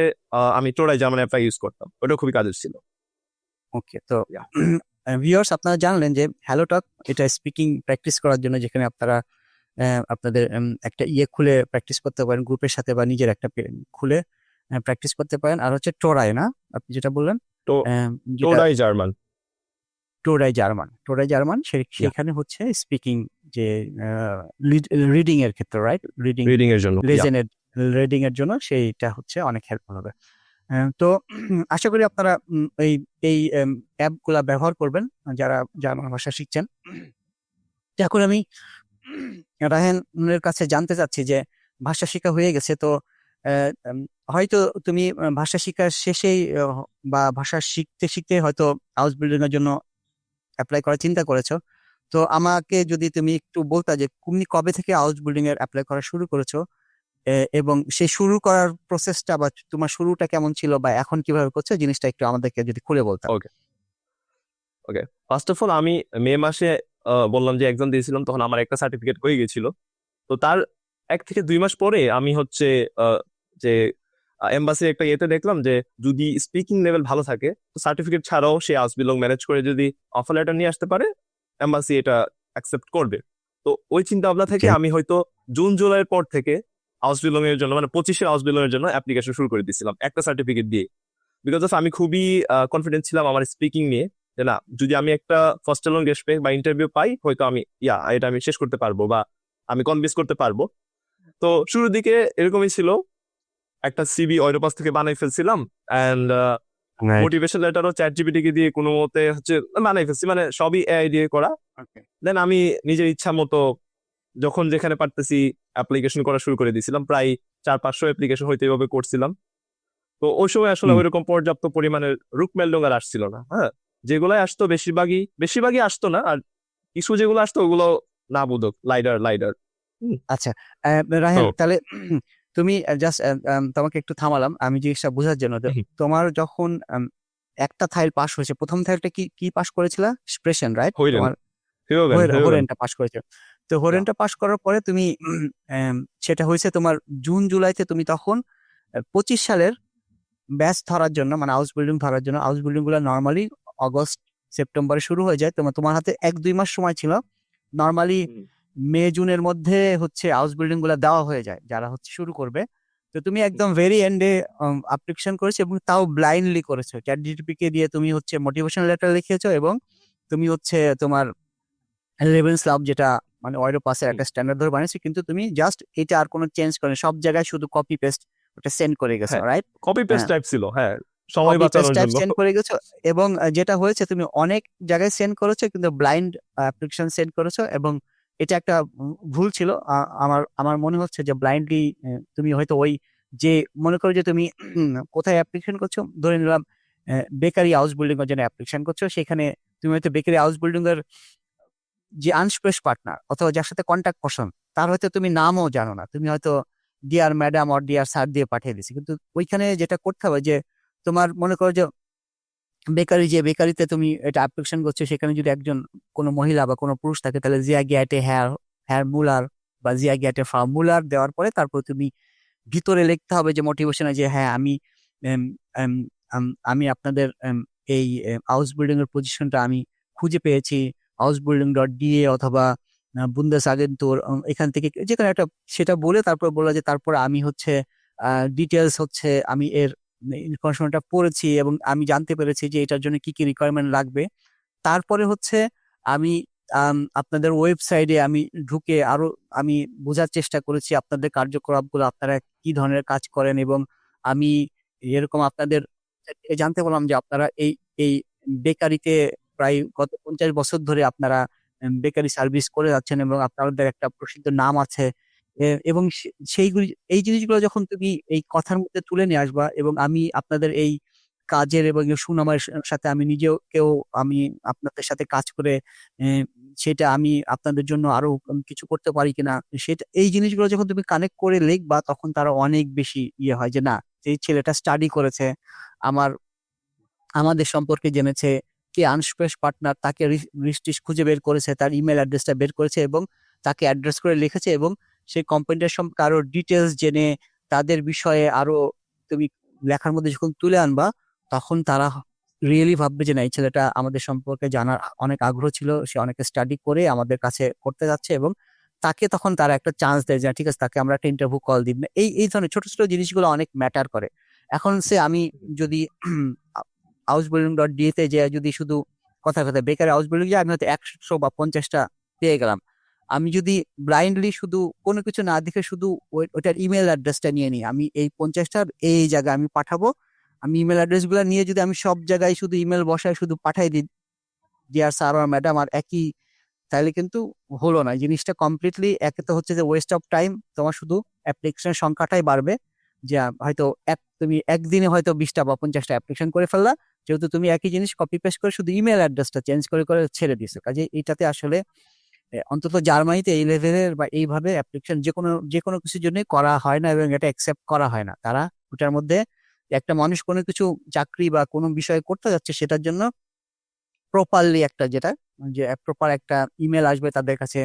আমি টোরাই জার্মান অ্যাপটা ইউজ করতাম, ওটা খুবই কাজের ছিল। ওকে, তো Yeah. ভিউয়ার্স আপনারা জানলেন যে হ্যালো টক এটা স্পিকিং প্র্যাকটিস করার জন্য, যেখানে আপনারা আপনাদের একটা খুলে প্র্যাকটিস করতে পারেন গ্রুপের সাথে, বা নিজের একটা খুলে প্র্যাকটিস করতে পারেন। আর হচ্ছে টোরাই, না আপনি যেটা বললেন, তো যেটা টোরাই জার্মান। টোরাই জার্মান Yeah. সেখানে হচ্ছে স্পিকিং, যে রিডিং এর ক্ষেত্রে, রাইট, রিডিং রিডিং এর জন্য। Yeah. লেজেনের রিডিং এর জন্য সেইটা হচ্ছে অনেক হেল্পফুল হবে। তো আশা করি আপনারা এই এই অ্যাপগুলা ব্যবহার করবেন যারা জার্মান ভাষা শিখছেন। তো এখন আমি রায়হানের কাছে জানতে চাচ্ছি যে ভাষা শেখা হয়ে গেছে, তো হয়তো তুমি ভাষা শেখার শেষেই বা ভাষা শিখতে শিখতে হয়তো হাউস বিল্ডিং এর জন্য অ্যাপ্লাই করার চিন্তা করেছো। তো আমাকে যদি তুমি একটু বলতা যে তুমি কবে থেকে হাউস বিল্ডিং এর অ্যাপ্লাই করা শুরু করেছো, এবং সেই শুরু করার প্রসেসটা বা তোমার শুরুটা কেমন ছিল, বা এখন কিভাবে করছো, জিনিসটা একটু আমাদেরকে যদি খুলে বলতা। ওকে ওকে ফার্স্ট অফ অল আমি মে মাসে বললাম যে এক্সাম দিয়েছিলাম, তখন আমার একটা সার্টিফিকেট হয়ে গেছিল। তো তার 1 থেকে 2 মাস পরে আমি হচ্ছে যে এম্বাসির একটা ইয়েতে দেখলাম যে যদি স্পিকিং লেভেল ভালো থাকে তো সার্টিফিকেট ছাড়াও সে আসবিলং ম্যানেজ করে যদি অফার লেটার নিয়ে আসতে পারে, এম্বাসি এটা অ্যাকসেপ্ট করবে। তো ওই চিন্তা ভাবনা থেকে Okay. আমি হয়তো জুন জুলাইয়ের পর থেকে হাউস বিলং এর জন্য, মানে 25-এর হাউস বিলং এর জন্য অ্যাপ্লিকেশন শুরু করে দিয়েছিলাম একটা সার্টিফিকেট দিয়ে। বিকজ অফ আমি খুবই কনফিডেন্ট ছিলাম আমার স্পিকিং নিয়ে, যে না যদি আমি একটা ফার্স্ট এলং গেস্ট বা ইন্টারভিউ পাই হয়তো আমি এটা আমি শেষ করতে পারবো বা আমি কনভিন্স করতে পারবো। তো শুরুর দিকে এরকমই ছিল, একটা সিভি অয়রোপাস থেকে বানাই ফেলছিলাম অ্যান্ড Right. মোটিভেশন লেটারও চ্যাট জিপিটি কে দিয়ে কোনো মতে হচ্ছে বানাই ফেলছি, মানে সবই এআই দিয়ে করা। Okay. দেন আমি নিজের ইচ্ছা মতো যখন যেখানে পারতেছি অ্যাপ্লিকেশন করা শুরু করে দিয়েছিলাম, প্রায় 400-500 অ্যাপ্লিকেশন হয়তো এইভাবে করছিলাম। তো ওই সময় আসলে হুম। ওইরকম পর্যাপ্ত পরিমাণের রুকমেলডং আর আসছিল না। হ্যাঁ, যেগুলাই আসতো বেশিরভাগই আসতো না, আর কিছু যেগুলো আসতো ওগুলো না বোধক লাইডার। আচ্ছা, রাহেন, তো তাহলে তুমি জাস্ট তোমাকে একটু থামালাম আমি জিনিসটা বোঝার জন্য। তোমার যখন একটা থাইল পাস হয়েছে, প্রথম থাইলটা কি কি পাস করেছিলা? Expression, right? হইলেন তোমার হিরোগান হোরেনটা পাস করেছো। তো হোরেনটা পাস করার পরে তুমি সেটা হয়েছে তোমার জুন জুলাইতে, তুমি তখন 25 সালের ব্যাচ ধরার জন্য, মানে হাউস বিল্ডিং ধরার জন্য, হাউস বিল্ডিং গুলো নর্মালি অগস্ট সেপ্টেম্বরে শুরু হয়ে যায়। তোমার হাতে 1-2 মাস সময় ছিল। নর্মালি মে জুনের মধ্যে হচ্ছে হাউস বিল্ডিং গুলো দেওয়া হয়ে যায় যারা হচ্ছে শুরু করবে। তো তুমি একদম ভেরি এন্ডে অ্যাপ্লিকেশন করেছো, এবং তাও ব্লাইন্ডলি করেছো। চ্যাট জিপিটি কে দিয়ে তুমি হচ্ছে মোটিভেশন লেটার লিখেছো, এবং তুমি হচ্ছে তোমার রেভেন্স লাভ, যেটা মানে ওয়্যারপাসের একটা স্ট্যান্ডার্ড ধরে বানিয়েছো, কিন্তু তুমি জাস্ট এটা আর কোনো চেঞ্জ করে সব জায়গায় শুধু কপি পেস্ট ওটা সেন্ড করে গেছো, হ্যাঁ রাইট? কপি পেস্ট হ্যাঁ, টাইপ ছিল, হ্যাঁ সময় কপি পেস্ট বাঁচানোর টাইপ জন্য। সেন্ড করে গেছো। এবং যেটা হয়েছে, তুমি অনেক জায়গায় সেন্ড করেছো কিন্তু ব্লাইন্ড অ্যাপ্লিকেশন সেন্ড করেছো, এবং এটা একটা ভুল ছিল। আমার আমার মনে হচ্ছে যে ব্লাইন্ডলি তুমি হয়তো ওই যে, মনে করো যে তুমি কোথায় অ্যাপ্লিকেশন করছো, ধরে নিলাম বেকারি হাউস বিল্ডিং এর জন্য অ্যাপ্লিকেশন করছো, সেখানে তুমি হয়তো বেকারি হাউস বিল্ডিং এর যে আনস্প্রেস পার্টনার অথবা যার সাথে কন্ট্যাক্ট পারসন, তার হয়তো তুমি নামও জানো না, তুমি হয়তো deer madam or dear sir দিয়ে পাঠিয়ে দিছি, কিন্তু ওইখানে যেটা করতে হবে যে তোমার মনে করো যে বেকারিতে তুমি এটা অ্যাপ্লিকেশন করছো, সেখানে যদি একজন কোনো মহিলা বা কোনো পুরুষ থাকে, তাহলে জিয়া গিয়াটে হেয়ার হেয়ার মুলার বা জিয়া গিয়াটে ফা মুলার দেওয়ার পরে তারপর তুমি ভিতরে লিখতে হবে যে মোটিভেশনে যে হ্যাঁ আমি এম, এম, আমি আপনাদের এই হাউস বিল্ডিং এর পজিশনটা আমি খুঁজে পেয়েছি হাউস বিল্ডিং ডট ডিএ অথবা বুন্দেস আগেন্তুর এখান থেকে যেখানে একটা সেটা বলে তারপর বলা যে তারপর আমি হচ্ছে ডিটেলস হচ্ছে আমি এর ইনফরমেশনটা পড়েছি এবং আমি জানতে পেরেছি যে এটার জন্য কি কি রিকোয়ারমেন্ট লাগবে। তারপরে হচ্ছে আমি আপনাদের ওয়েবসাইটে আমি ঢুকে আরো আমি বোঝার চেষ্টা করেছি আপনাদের কার্যকলাপগুলো, আপনারা কি ধরনের কাজ করেন, এবং আমি এরকম আপনাদের জানতে পারলাম যে আপনারা এই এই বেকারিতে প্রায় গত 50 বছর ধরে আপনারা বেকারি সার্ভিস করে যাচ্ছেন এবং আপনাদের একটা প্রসিদ্ধ নাম আছে। এবং সেইগুলি এই জিনিসগুলো যখন তুমি এই কথার মধ্যে তুলে নিয়ে আসবা এবং আমি আপনাদের এই কাজের এবং এই সুনামের সাথে আমি নিজেও কেউ আমি আপনাদের সাথে কাজ করে আহ, সেটা আমি আপনাদের জন্য আরো কিছু করতে পারি কিনা, সেটা এই জিনিসগুলো যখন তুমি কানেক্ট করে লিখবা তখন তারা অনেক বেশি ইয়ে হয় যে না, যে এই ছেলেটা স্টাডি করেছে, আমার আমাদের সম্পর্কে জেনেছে, কে আনস্পেস পার্টনার তাকে রিস্টিস খুঁজে বের করেছে, তার ইমেল অ্যাড্রেসটা বের করেছে এবং তাকে অ্যাড্রেস করে লিখেছে, এবং সেই কোম্পানিটার সম্পর্কে আরো ডিটেলস জেনে তাদের বিষয়ে আরো তুমি লেখার মধ্যে যখন তুলে আনবা, তখন তারা রিয়েলি ভাববে যে না, এই ছেলেটা আমাদের সম্পর্কে জানার অনেক আগ্রহ ছিল, সে অনেক স্টাডি করে আমাদের কাছে করতে যাচ্ছে, এবং তাকে তখন তারা একটা চান্স দেয় যে ঠিক আছে তাকে আমরা একটা ইন্টারভিউ কল দিব। এই এই ধরনের ছোট ছোট জিনিসগুলো অনেক ম্যাটার করে। এখন সে আমি যদি হাউস বিল্ডিং ডট ডি তে যে যদি শুধু কথা কথা বেকার হাউস বিল্ডিং যে আমি হয়তো 100 বা 50টা পেয়ে গেলাম, আমি যদি ব্লাইন্ডলি শুধু কোনো কিছু না দেখে শুধু ওইটার ইমেল অ্যাড্রেসটা নিয়ে নিই, আমি এই 50টার এই জায়গায় আমি পাঠাবো, আমি ইমেল অ্যাড্রেস গুলো নিয়ে যদি আমি সব জায়গায় শুধু ইমেল বসায় শুধু পাঠাই দিই ডিয়ার স্যার আর ম্যাডাম আর একই, তাহলে কিন্তু হলো না। এই জিনিসটা কমপ্লিটলি একে তো হচ্ছে যে ওয়েস্ট অফ টাইম, তোমার শুধু অ্যাপ্লিকেশনের সংখ্যাটাই বাড়বে, যে হয়তো তুমি একদিনে হয়তো 20টা বা 50টা অ্যাপ্লিকেশন করে ফেললা, যেহেতু তুমি একই জিনিস কপি পেস্ট করে শুধু ইমেল অ্যাড্রেসটা চেঞ্জ করে করে ছেড়ে দিছো। কাজে এটাতে আসলে অন্তত জার্মানিতে এই লেভেলের বা এইভাবে অ্যাপ্লিকেশন যে কোনো কিছুর জন্য করা হয় না এবং এটা অ্যাকসেপ্ট করা হয় না। তারা ওটার মধ্যে একটা মানুষ কোনো কিছু চাকরি বা কোনো বিষয় করতে যাচ্ছে সেটার জন্য প্রপারলি একটা যেটা যে প্রপার একটা ইমেল আসবে তাদের কাছে,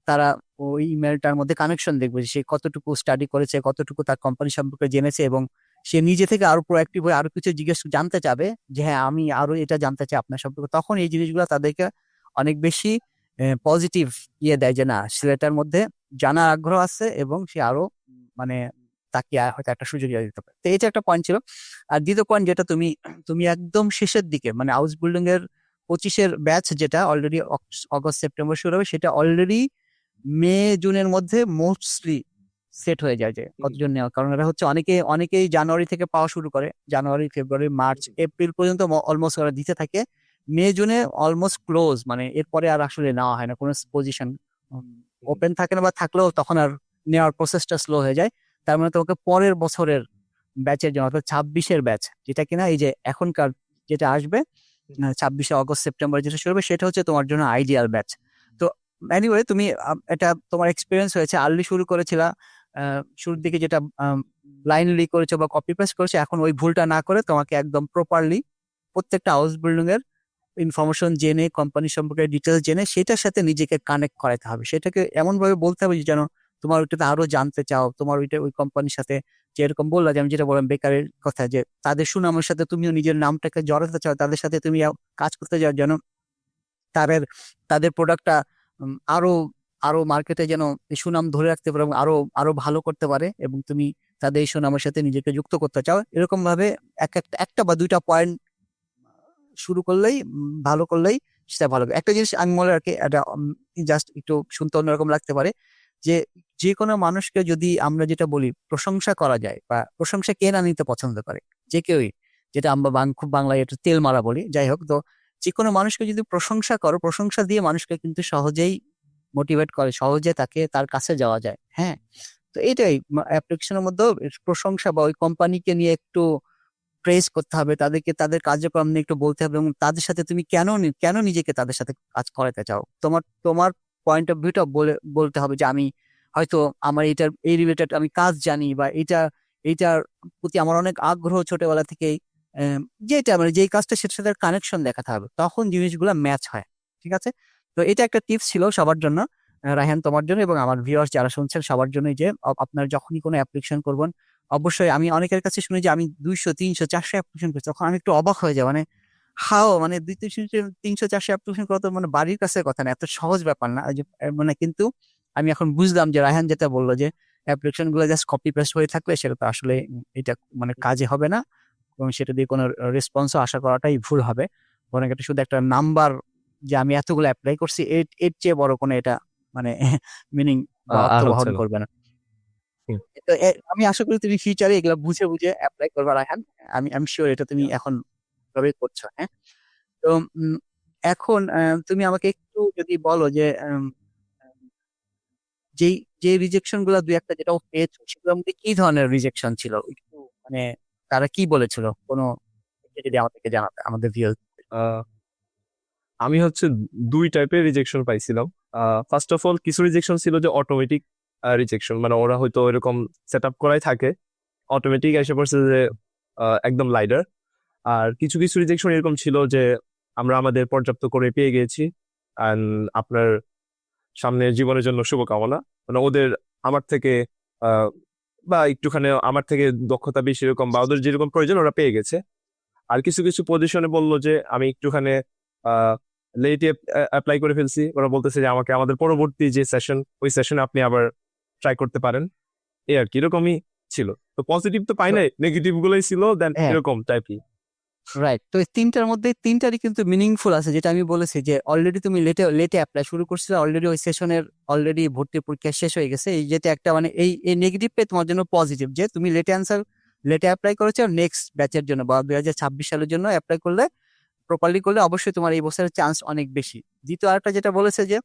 তারা ওই ইমেলটার মধ্যে কানেকশন দেখবে যে সে কতটুকু স্টাডি করেছে, কতটুকু তার কোম্পানি সম্পর্কে জেনেছে, এবং সে নিজে থেকে আরো প্রোঅ্যাক্টিভ হয়ে আরো কিছু জিজ্ঞেস জানতে চাবে যে হ্যাঁ আমি আরো এটা জানতে চাই আপনার সম্পর্কে। তখন এই জিনিসগুলো তাদেরকে অনেক বেশি পজিটিভ ইয়ে দেয় যে না, ছেলেটার মধ্যে জানার আগ্রহ আছে এবং সে আরো মানে তাকে হয়তো একটা সুযোগ দিয়ে দিতে পারে। তো এটা একটা পয়েন্ট ছিল। আর দ্বিতীয় পয়েন্ট যেটা তুমি তুমি একদম শেষের দিকে মানে হাউস বিল্ডিং এর 25-এর ব্যাচ যেটা অলরেডি অগস্ট সেপ্টেম্বর শুরু হবে, সেটা অলরেডি মে জুনের মধ্যে মোস্টলি সেট হয়ে যায় যে কতজন নেওয়া, কারণ এরা হচ্ছে অনেকেই জানুয়ারি থেকে পাওয়া শুরু করে, জানুয়ারি ফেব্রুয়ারি মার্চ এপ্রিল পর্যন্ত অলমোস্ট ওরা দিতে থাকে, মে জুনে অলমোস্ট ক্লোজ, মানে এরপরে আর আসলে নেওয়া হয় না, কোনো পজিশন ওপেন থাকে না, বা থাকলেও তখন আর নেওয়ার প্রসেসটা স্লো হয়ে যায়। তার মানে তোমাকে পরের বছরের ব্যাচের জন্য অর্থাৎ 26-এর ব্যাচ, যেটা কিনা এই যে এখনকার যেটা আসবে 26শে অগস্ট সেপ্টেম্বর যেটা শুরু হবে, সেটা হচ্ছে তোমার জন্য আইডিয়াল ব্যাচ। তো এনিওয়ে তুমি এটা তোমার এক্সপিরিয়েন্স হয়েছে, আর্লি শুরু করেছিলা, শুরুর দিকে যেটা ব্লাইন্ডলি করেছো বা কপি পেস্ট করেছো, এখন ওই ভুলটা না করে তোমাকে একদম প্রপারলি প্রত্যেকটা হাউস বিল্ডিং এর ইনফরমেশন জেনে কোম্পানি সম্পর্কে ডিটেলস জেনে সেটার সাথে নিজেকে কানেক্ট করাতে হবে, সেটাকে এমন ভাবে বলতে হবে যে যেন তোমার ওইটাতে আরো জানতে চাও, তোমার ওইটা ওই কোম্পানির সাথে যে এরকম বললা যে আমি যেটা বললাম বেকারের কথা, যে তাদের সুনামের সাথে তুমিও নিজের নামটাকে জড়াতে চাও, তাদের সাথে তুমি কাজ করতে চাও যেন তাদের তাদের প্রোডাক্টটা আরো আরো মার্কেটে যেন এই সুনাম ধরে রাখতে পারে এবং আরো আরো ভালো করতে পারে, এবং তুমি তাদের এই সুনামের সাথে নিজেকে যুক্ত করতে চাও। এরকম ভাবে একটা বা দুইটা পয়েন্ট শুরু করলেই ভালো করলেই সেটা ভালো হবে। একটা জিনিস আমি মনে রাখি, এটা জাস্ট একটু শুনতে অন্যরকম লাগতে পারে, যে যে কোনো মানুষকে যদি আমরা যেটা বলি প্রশংসা করা যায়, বা প্রশংসা কে না নিতে পছন্দ করে, যে কেউই, যেটা আমরা খুব বাংলায় এটা তেল মারা বলি, যাই হোক, তো যে কোনো মানুষকে যদি প্রশংসা করো, প্রশংসা দিয়ে মানুষকে কিন্তু সহজেই মোটিভেট করে, সহজে তাকে তার কাছে যাওয়া যায়। হ্যাঁ, তো এটাই অ্যাপ্লিকেশনের মধ্যে প্রশংসা বা ওই কোম্পানিকে নিয়ে একটু প্রেস করতে হবে, তাদেরকে তাদের কার্যক্রম নিয়ে একটু বলতে হবে, এবং তাদের সাথে তুমি কেন নিজেকে তাদের সাথে কাজ করাতে চাও, তোমার তোমার পয়েন্ট অফ ভিউটা বলতে হবে যে আমি হয়তো আমার এটার এই রিলেটেড আমি কাজ জানি, বা এইটার প্রতি আমার অনেক আগ্রহ ছোটবেলা থেকেই, আহ, যেটা মানে যেই কাজটা সেটার সাথে কানেকশন দেখাতে হবে, তখন জিনিসগুলো ম্যাচ হয়। ঠিক আছে? তো এটা একটা টিপস ছিল সবার জন্য, রায়হান তোমার জন্য এবং আমার ভিউয়ার্স যারা শুনছেন সবার জন্যই, যে আপনার যখনই কোনো অ্যাপ্লিকেশন করবেন, অবশ্যই আমি অনেকের কাছে শুনি যে আমি 200 300 400 অ্যাপ্লিকেশন করছি, তখন আমি একটু অবাক হয়ে যাই, মানে হাও, মানে 200 300 400 অ্যাপ্লিকেশন করা তো মানে বাড়ির কাছে কথা না, এত সহজ ব্যাপার না। ওই যে, মানে কিন্তু আমি এখন বুঝলাম যে রায়হান যেটা বললো যে অ্যাপ্লিকেশন গুলো জাস্ট কপি পেস্ট হয়ে থাকলে সেটা তো আসলে এটা মানে কাজে হবে না, এবং সেটা দিয়ে কোনো রেসপন্সও আশা করাটাই ভুল হবে। বরং এটা শুধু একটা নাম্বার যে আমি এতগুলো অ্যাপ্লাই করছি, এর এর চেয়ে বড় কোনো এটা মানে মিনিং বা অর্থ আর হচ্ছে বহন না। করবে না। হুম। তো আমি আশা করি তুমি ফিউচারে এগুলো বুঝে বুঝে অ্যাপ্লাই করবে রায়হান। আমি শিওর এটা তুমি এখন ভাবে করছো। হ্যাঁ। তো এখন তুমি আমাকে একটু যদি বলো যে যেই যে রিজেকশন গুলা দুই একটা যেটা পেয়েছো, সেগুলোর মধ্যে কি ধরনের রিজেকশন ছিল একটু, মানে তারা কি বলেছিল, কোনো যদি আমাদেরকে জানাতে আমাদের ভিউ। আহ, আমি হচ্ছে দুই টাইপের রিজেকশন পাইছিলাম। ফার্স্ট অফ অল কিছু রিজেকশন ছিল যে অটোমেটিক রিজেকশন, মানে ওরা হয়তো এরকম সেট আপ করাই থাকে, অটোমেটিক এসে পড়ছে যে একদম লাইডার। আর কিছু কিছু রিজেকশন এরকম ছিল যে আমরা আমাদের পর্যাপ্ত করে পেয়ে গিয়েছি, অ্যান্ড আপনার সামনের জীবনের জন্য শুভকামনা। মানে ওদের আমার থেকে আহ, বা একটুখানি আমার থেকে দক্ষতা বেশি এরকম, বা ওদের যেরকম প্রয়োজন ওরা পেয়ে গেছে। আর কিছু কিছু পজিশনে বললো যে আমি একটুখানি লেটে অ্যাপ্লাই করে ফেলছি, ওরা বলতেছে যে আমাকে আমাদের পরবর্তী যে সেশন ওই সেশনে আপনি আবার ট্রাই করতে পারেন। এই আর কি, এরকমই ছিল। তো পজিটিভ তো পাই নাই, নেগেটিভ গুলোই ছিল দেন হ্যাঁ, এরকম টাইপই। রাইট। তো এই তিনটার মধ্যে তিনটারই কিন্তু মিনিংফুল আছে, যেটা আমি বলেছি যে অলরেডি তুমি লেটে লেটে অ্যাপ্লাই শুরু করছিলে, অলরেডি ওই সেশনের অলরেডি ভর্তি পরীক্ষা শেষ হয়ে গেছে, এই যেটা একটা মানে এই নেগেটিভ পে তোমার জন্য পজিটিভ, যে তুমি লেটে অ্যাপ্লাই করেছো, নেক্সট ব্যাচের জন্য বা 2026 সালের জন্য অ্যাপ্লাই করলে, প্রপারলি করলে অবশ্যই তোমার এই বছরের চান্স অনেক বেশি। দ্বিতীয় আরেকটা যেটা বলেছে যে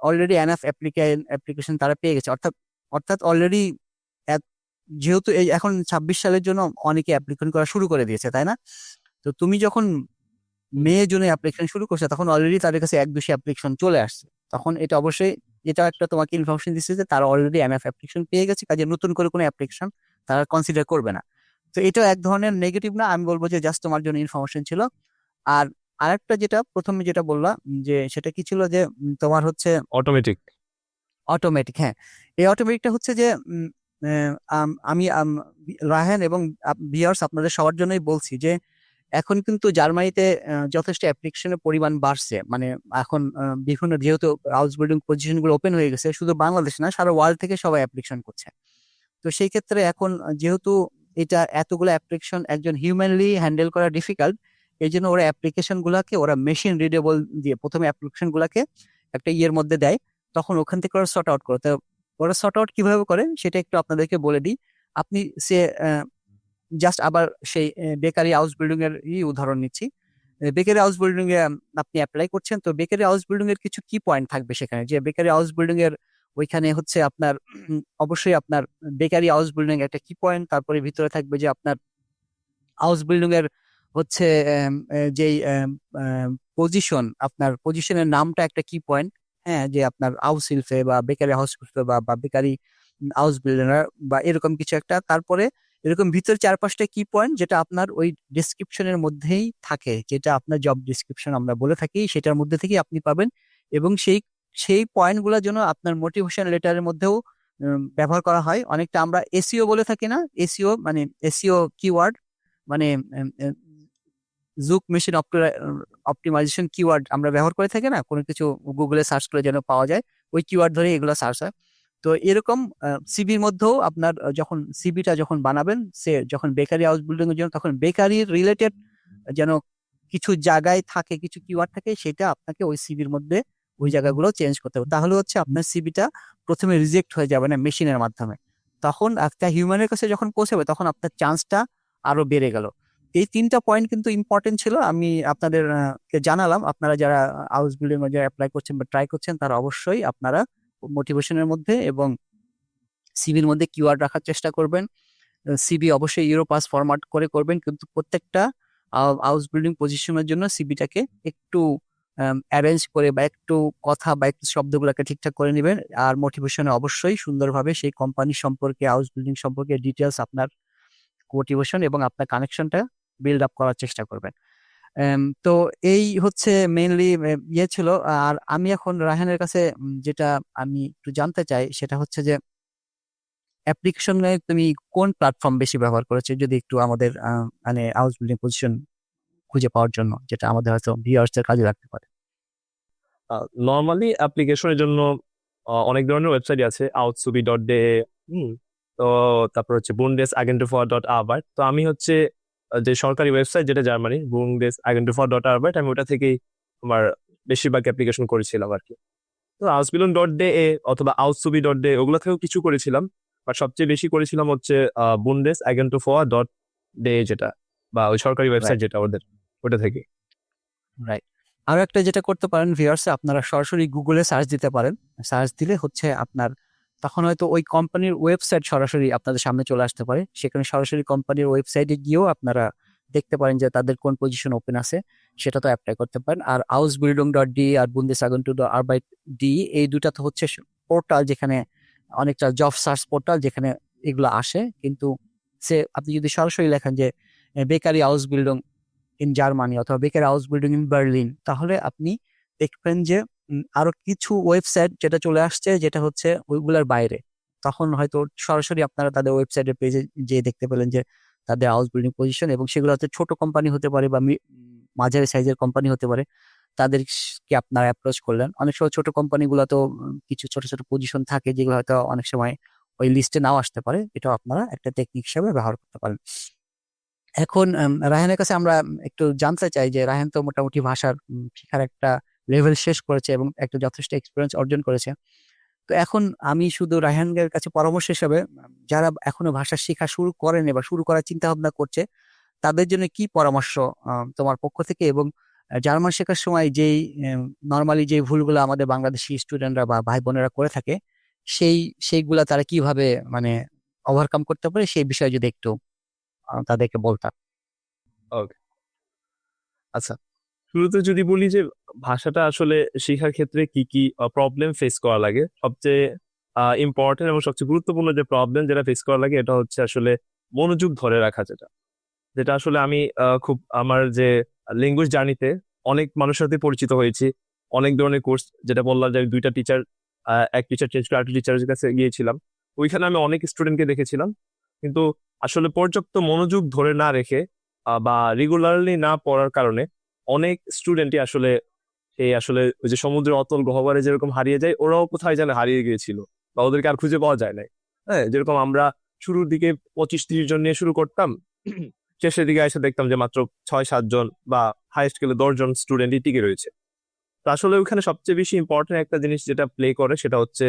অলরেডি এনাফ অ্যাপ্লিকেশন তারা পেয়ে গেছে, অর্থাৎ অর্থাৎ অলরেডি যেহেতু এই এখন 26 সালের জন্য অনেকে অ্যাপ্লিকেশন করা শুরু করে দিয়েছে, তাই না? তো তুমি যখন মে জুনে অ্যাপ্লিকেশন শুরু করছে, তখন অলরেডি তাদের কাছে 1-2 অ্যাপ্লিকেশন চলে আসছে, তখন এটা অবশ্যই এটা একটা তোমাকে ইনফরমেশন দিচ্ছে যে তারা অলরেডি এনএফ অ্যাপ্লিকেশন পেয়ে গেছে, কাজে নতুন করে কোনো অ্যাপ্লিকেশন তারা কনসিডার করবে না। তো এটা এক ধরনের নেগেটিভ না, আমি বলবো যে জাস্ট তোমার জন্য ইনফরমেশন ছিল। আর আরেকটা যেটা প্রথমে যেটা বললাম, যে সেটা কি ছিল যে তোমার হচ্ছে অটোমেটিক। অটোমেটিক। হ্যাঁ, এই অটোমেটিকটা হচ্ছে যে আমি রায়হান এবং ভিউয়ার্স আপনাদের সবার জন্যই বলছি যে এখন কিন্তু জার্মানিতে যথেষ্ট অ্যাপ্লিকেশনের পরিমাণ বাড়ছে, মানে এখন বিভিন্ন যেহেতু হাউস বিল্ডিং পজিশন গুলো ওপেন হয়ে গেছে, শুধু বাংলাদেশ না সারা ওয়ার্ল্ড থেকে সবাই অ্যাপ্লিকেশন করছে। তো সেই ক্ষেত্রে এখন যেহেতু এটা এতগুলো অ্যাপ্লিকেশন একজন হিউম্যানলি হ্যান্ডেল করা ডিফিকাল্ট, এই জন্য ওরা অ্যাপ্লিকেশন গুলাকে ওরা মেশিন রিডেবল দিয়ে প্রথমে অ্যাপ্লিকেশন গুলাকে একটা ইয়ের মধ্যে দেয়, তখন ওখান থেকে ওরা সর্ট আউট করে। তো ওরা সর্ট আউট কিভাবে করে সেটা একটু আপনাদেরকে বলে দিই। আপনি সে জাস্ট আবার সেই বেকারি হাউস বিল্ডিং এর উদাহরণ নিচ্ছি। বেকারি হাউস বিল্ডিং এ আপনি অ্যাপ্লাই করছেন, তো বেকারি হাউস বিল্ডিং এর কিছু কি পয়েন্ট থাকবে সেখানে, যে বেকারি হাউস বিল্ডিং এর ওইখানে হচ্ছে আপনার অবশ্যই আপনার বেকারি হাউস বিল্ডিং একটা কি পয়েন্ট, তারপরে ভিতরে থাকবে যে আপনার হাউস বিল্ডিং এর হচ্ছে যেই পজিশন, আপনার পজিশনের নামটা একটা কি পয়েন্ট। হ্যাঁ, যে আপনার হাউস শিল্পে বা বেকারি হাউস শিল্পে বা বেকারি হাউস বিল্ডার বা এরকম কিছু একটা, তারপরে এরকম ভিতরে 4-5টা কি পয়েন্ট যেটা আপনার ওই ডিসক্রিপশনের মধ্যেই থাকে, যেটা আপনার জব ডিসক্রিপশন আমরা বলে থাকি, সেটার মধ্যে থেকেই আপনি পাবেন। এবং সেই সেই পয়েন্ট গুলোর জন্য আপনার মোটিভেশন লেটারের মধ্যেও ব্যবহার করা হয়। অনেকটা আমরা এসইও বলে থাকি না, এসইও মানে এসইও কিওয়ার্ড, মানে জুক মেশিন অপটিমাইজেশন কিওয়ার্ড আমরা ব্যবহার করে থাকি না, কোনো কিছু গুগলে সার্চ করে যেন পাওয়া যায়, ওই কিওয়ার্ড ধরে এগুলো সার্চ হয়। তো এরকম সিবির মধ্যেও আপনার যখন সিবিটা যখন বানাবেন, সে যখন বেকারি হাউস বিল্ডিং এর জন্য, তখন বেকারি রিলেটেড যেন কিছু জায়গায় থাকে, কিছু কিওয়ার্ড থাকে, সেটা আপনাকে ওই সিবির মধ্যে ওই জায়গাগুলো চেঞ্জ করতে হবে, তাহলে হচ্ছে আপনার সিবিটা প্রথমে রিজেক্ট হয়ে যাবে না মেশিনের মাধ্যমে, তখন একটা হিউম্যানের কাছে যখন পৌঁছাবে তখন আপনার চান্সটা আরো বেড়ে গেল। এই তিনটা পয়েন্ট কিন্তু ইম্পর্টেন্ট ছিল, আমি আপনাদের কে জানালাম। আপনারা যারা হাউস বিল্ডিং এ যারা অ্যাপ্লাই করছেন বা ট্রাই করছেন, তারা অবশ্যই আপনারা মোটিভেশনের মধ্যে এবং সিভির মধ্যে কিওয়ার্ড রাখার চেষ্টা করবেন। সিবি অবশ্যই ইউরোপাস ফরম্যাট করে করবেন, কিন্তু প্রত্যেকটা হাউস বিল্ডিং পজিশনের জন্য সিবিটাকে একটু অ্যারেঞ্জ করে বা একটু কথা বা একটু শব্দগুলোকে ঠিকঠাক করে নেবেন। আর মোটিভেশনে অবশ্যই সুন্দরভাবে সেই কোম্পানি সম্পর্কে, হাউস বিল্ডিং সম্পর্কে ডিটেলস আপনার মোটিভেশন এবং আপনার কানেকশনটা বিল্ড আপ করার চেষ্টা করবেন। তো এই হচ্ছে মেইনলি ইয়ে ছিল। আর আমি এখন রায়হানের কাছে যেটা আমি একটু জানতে চাই সেটা হচ্ছে যে অ্যাপ্লিকেশনে তুমি কোন প্ল্যাটফর্ম বেশি ব্যবহার করেছো, যদি একটু আমাদের মানে হাউস বিল্ডিং পজিশন খুঁজে পাওয়ার জন্য, যেটা আমাদের হয়তো ভিউয়ার্সদের কাজে লাগতে পারে। নর্মালি অ্যাপ্লিকেশনের জন্য অনেক ধরনের ওয়েবসাইট আছে, আউটসুবি.de, তো তারপর হচ্ছে বুন্ডেস-আগেন্টুফার.arbeit। তো আমি হচ্ছে যে সরকারি ওয়েবসাইট যেটা জার্মানি, বুন্ডেস-আগেন্টুফার.arbeit, আমি ওটা থেকেই আমার বেশিরভাগ অ্যাপ্লিকেশন করেছিলাম আর কি। তো আউসবিলন.de অথবা আউটসুবি.de ওগুলো থেকেও কিছু করেছিলাম, বাট সবচেয়ে বেশি করেছিলাম হচ্ছে বুন্ডেস-আগেন্টুফার.de, যেটা বা ওই সরকারি ওয়েবসাইট যেটা ওদের, ওটা থেকে। রাইট। আরো একটা যেটা করতে পারেন ভিউয়ার্সে, আপনারা সরাসরি গুগলে সার্চ দিতে পারেন। সার্চ দিলে হচ্ছে আপনার তখন হয়তো ওই কোম্পানির ওয়েবসাইট সরাসরি আপনাদের সামনে চলে আসতে পারে। সেখানে সরাসরি কোম্পানির ওয়েবসাইটে গিয়েও আপনারা দেখতে পারেন যে তাদের কোন পজিশন ওপেন আছে, সেটা তো অ্যাপ্লাই করতে পারেন। আর Ausbildung.de আর Bundesagentur.arbeit.de এই দুটা তো হচ্ছে পোর্টাল, যেখানে অনেকটা জব সার্চ পোর্টাল, যেখানে এগুলো আসে। কিন্তু আপনি যদি সরাসরি লেখেন যে বেকারি Ausbildung ইন জার্মানি অথবা বেকার হাউস বিল্ডিং ইন বার্লিন, তাহলে আপনি দেখবেন যে আরো কিছু ওয়েবসাইট যেটা চলে আসছে, যেটা হচ্ছে ওইগুলোর বাইরে। তখন হয়তো সরাসরি আপনারা তাদের ওয়েবসাইটের পেজে যে দেখতে পেলেন যে তাদের হাউস বিল্ডিং পজিশন, এবং সেগুলো হচ্ছে ছোট কোম্পানি হতে পারে বা মাঝারি সাইজের কোম্পানি হতে পারে। তাদেরকে আপনারা অ্যাপ্রোচ করলেন। অনেক সময় ছোট কোম্পানিগুলো তো কিছু ছোট ছোট পজিশন থাকে যেগুলো হয়তো অনেক সময় ওই লিস্টে নাও আসতে পারে। এটাও আপনারা একটা টেকনিক হিসেবে ব্যবহার করতে পারেন। এখন রায়হানের কাছে আমরা একটু জানতে চাই যে রায়হান তো মোটামুটি ভাষার শেখার একটা লেভেল শেষ করেছে এবং একটা যথেষ্ট এক্সপিরিয়েন্স অর্জন করেছে। তো এখন আমি শুধু রায়হানের কাছে পরামর্শ হিসেবে যারা এখনো ভাষা শেখা শুরু করেনি বা শুরু করার চিন্তা ভাবনা করছে, তাদের জন্য কি পরামর্শ তোমার পক্ষ থেকে? এবং জার্মান শেখার সময় যেই নর্মালি যে ভুলগুলো আমাদের বাংলাদেশি স্টুডেন্টরা বা ভাই বোনেরা করে থাকে, সেইগুলা তারা কিভাবে মানে ওভারকাম করতে পারে, সেই বিষয়ে যদি একটু তাদেরকে বলতাম। ওকে, আচ্ছা, শুরুতে যদি বলি যে ভাষাটা আসলে শেখার ক্ষেত্রে কি কি প্রবলেম ফেস করা লাগে, সবচেয়ে ইম্পর্টেন্ট এবং সবচেয়ে গুরুত্বপূর্ণ যে প্রবলেম যেটা ফেস করা লাগে, এটা হচ্ছে আসলে মনোযোগ ধরে রাখা। যেটা যেটা আসলে আমি খুব আমার যে ল্যাঙ্গুয়েজ জার্নিতে অনেক মানুষের সাথে পরিচিত হয়েছি, অনেক ধরনের কোর্স, যেটা বললাম যে আমি দুইটা টিচার, এক টিচার চেঞ্জ করে আরেকটা টিচারের কাছে গিয়েছিলাম, ওইখানে আমি অনেক স্টুডেন্টকে দেখেছিলাম, কিন্তু আসলে পর্যাপ্ত মনোযোগ ধরে না রেখে বা রেগুলারলি না পড়ার কারণে অনেক স্টুডেন্টই আসলে এই আসলে ওই যে সমুদ্রের অতল গহ্বরে যেরকম হারিয়ে যায়, ওরাও কোথায় যেন হারিয়ে গিয়েছিল বা ওদেরকে আর খুঁজে পাওয়া যায় নাই। হ্যাঁ, যেরকম আমরা শুরুর দিকে 25-30 জন নিয়ে শুরু করতাম, শেষের দিকে এসে দেখতাম যে মাত্র 6-7 জন বা হাইস্ট গেলে 10 জন স্টুডেন্টই টিকে রয়েছে। তো আসলে ওখানে সবচেয়ে বেশি ইম্পর্টেন্ট একটা জিনিস যেটা প্লে করে, সেটা হচ্ছে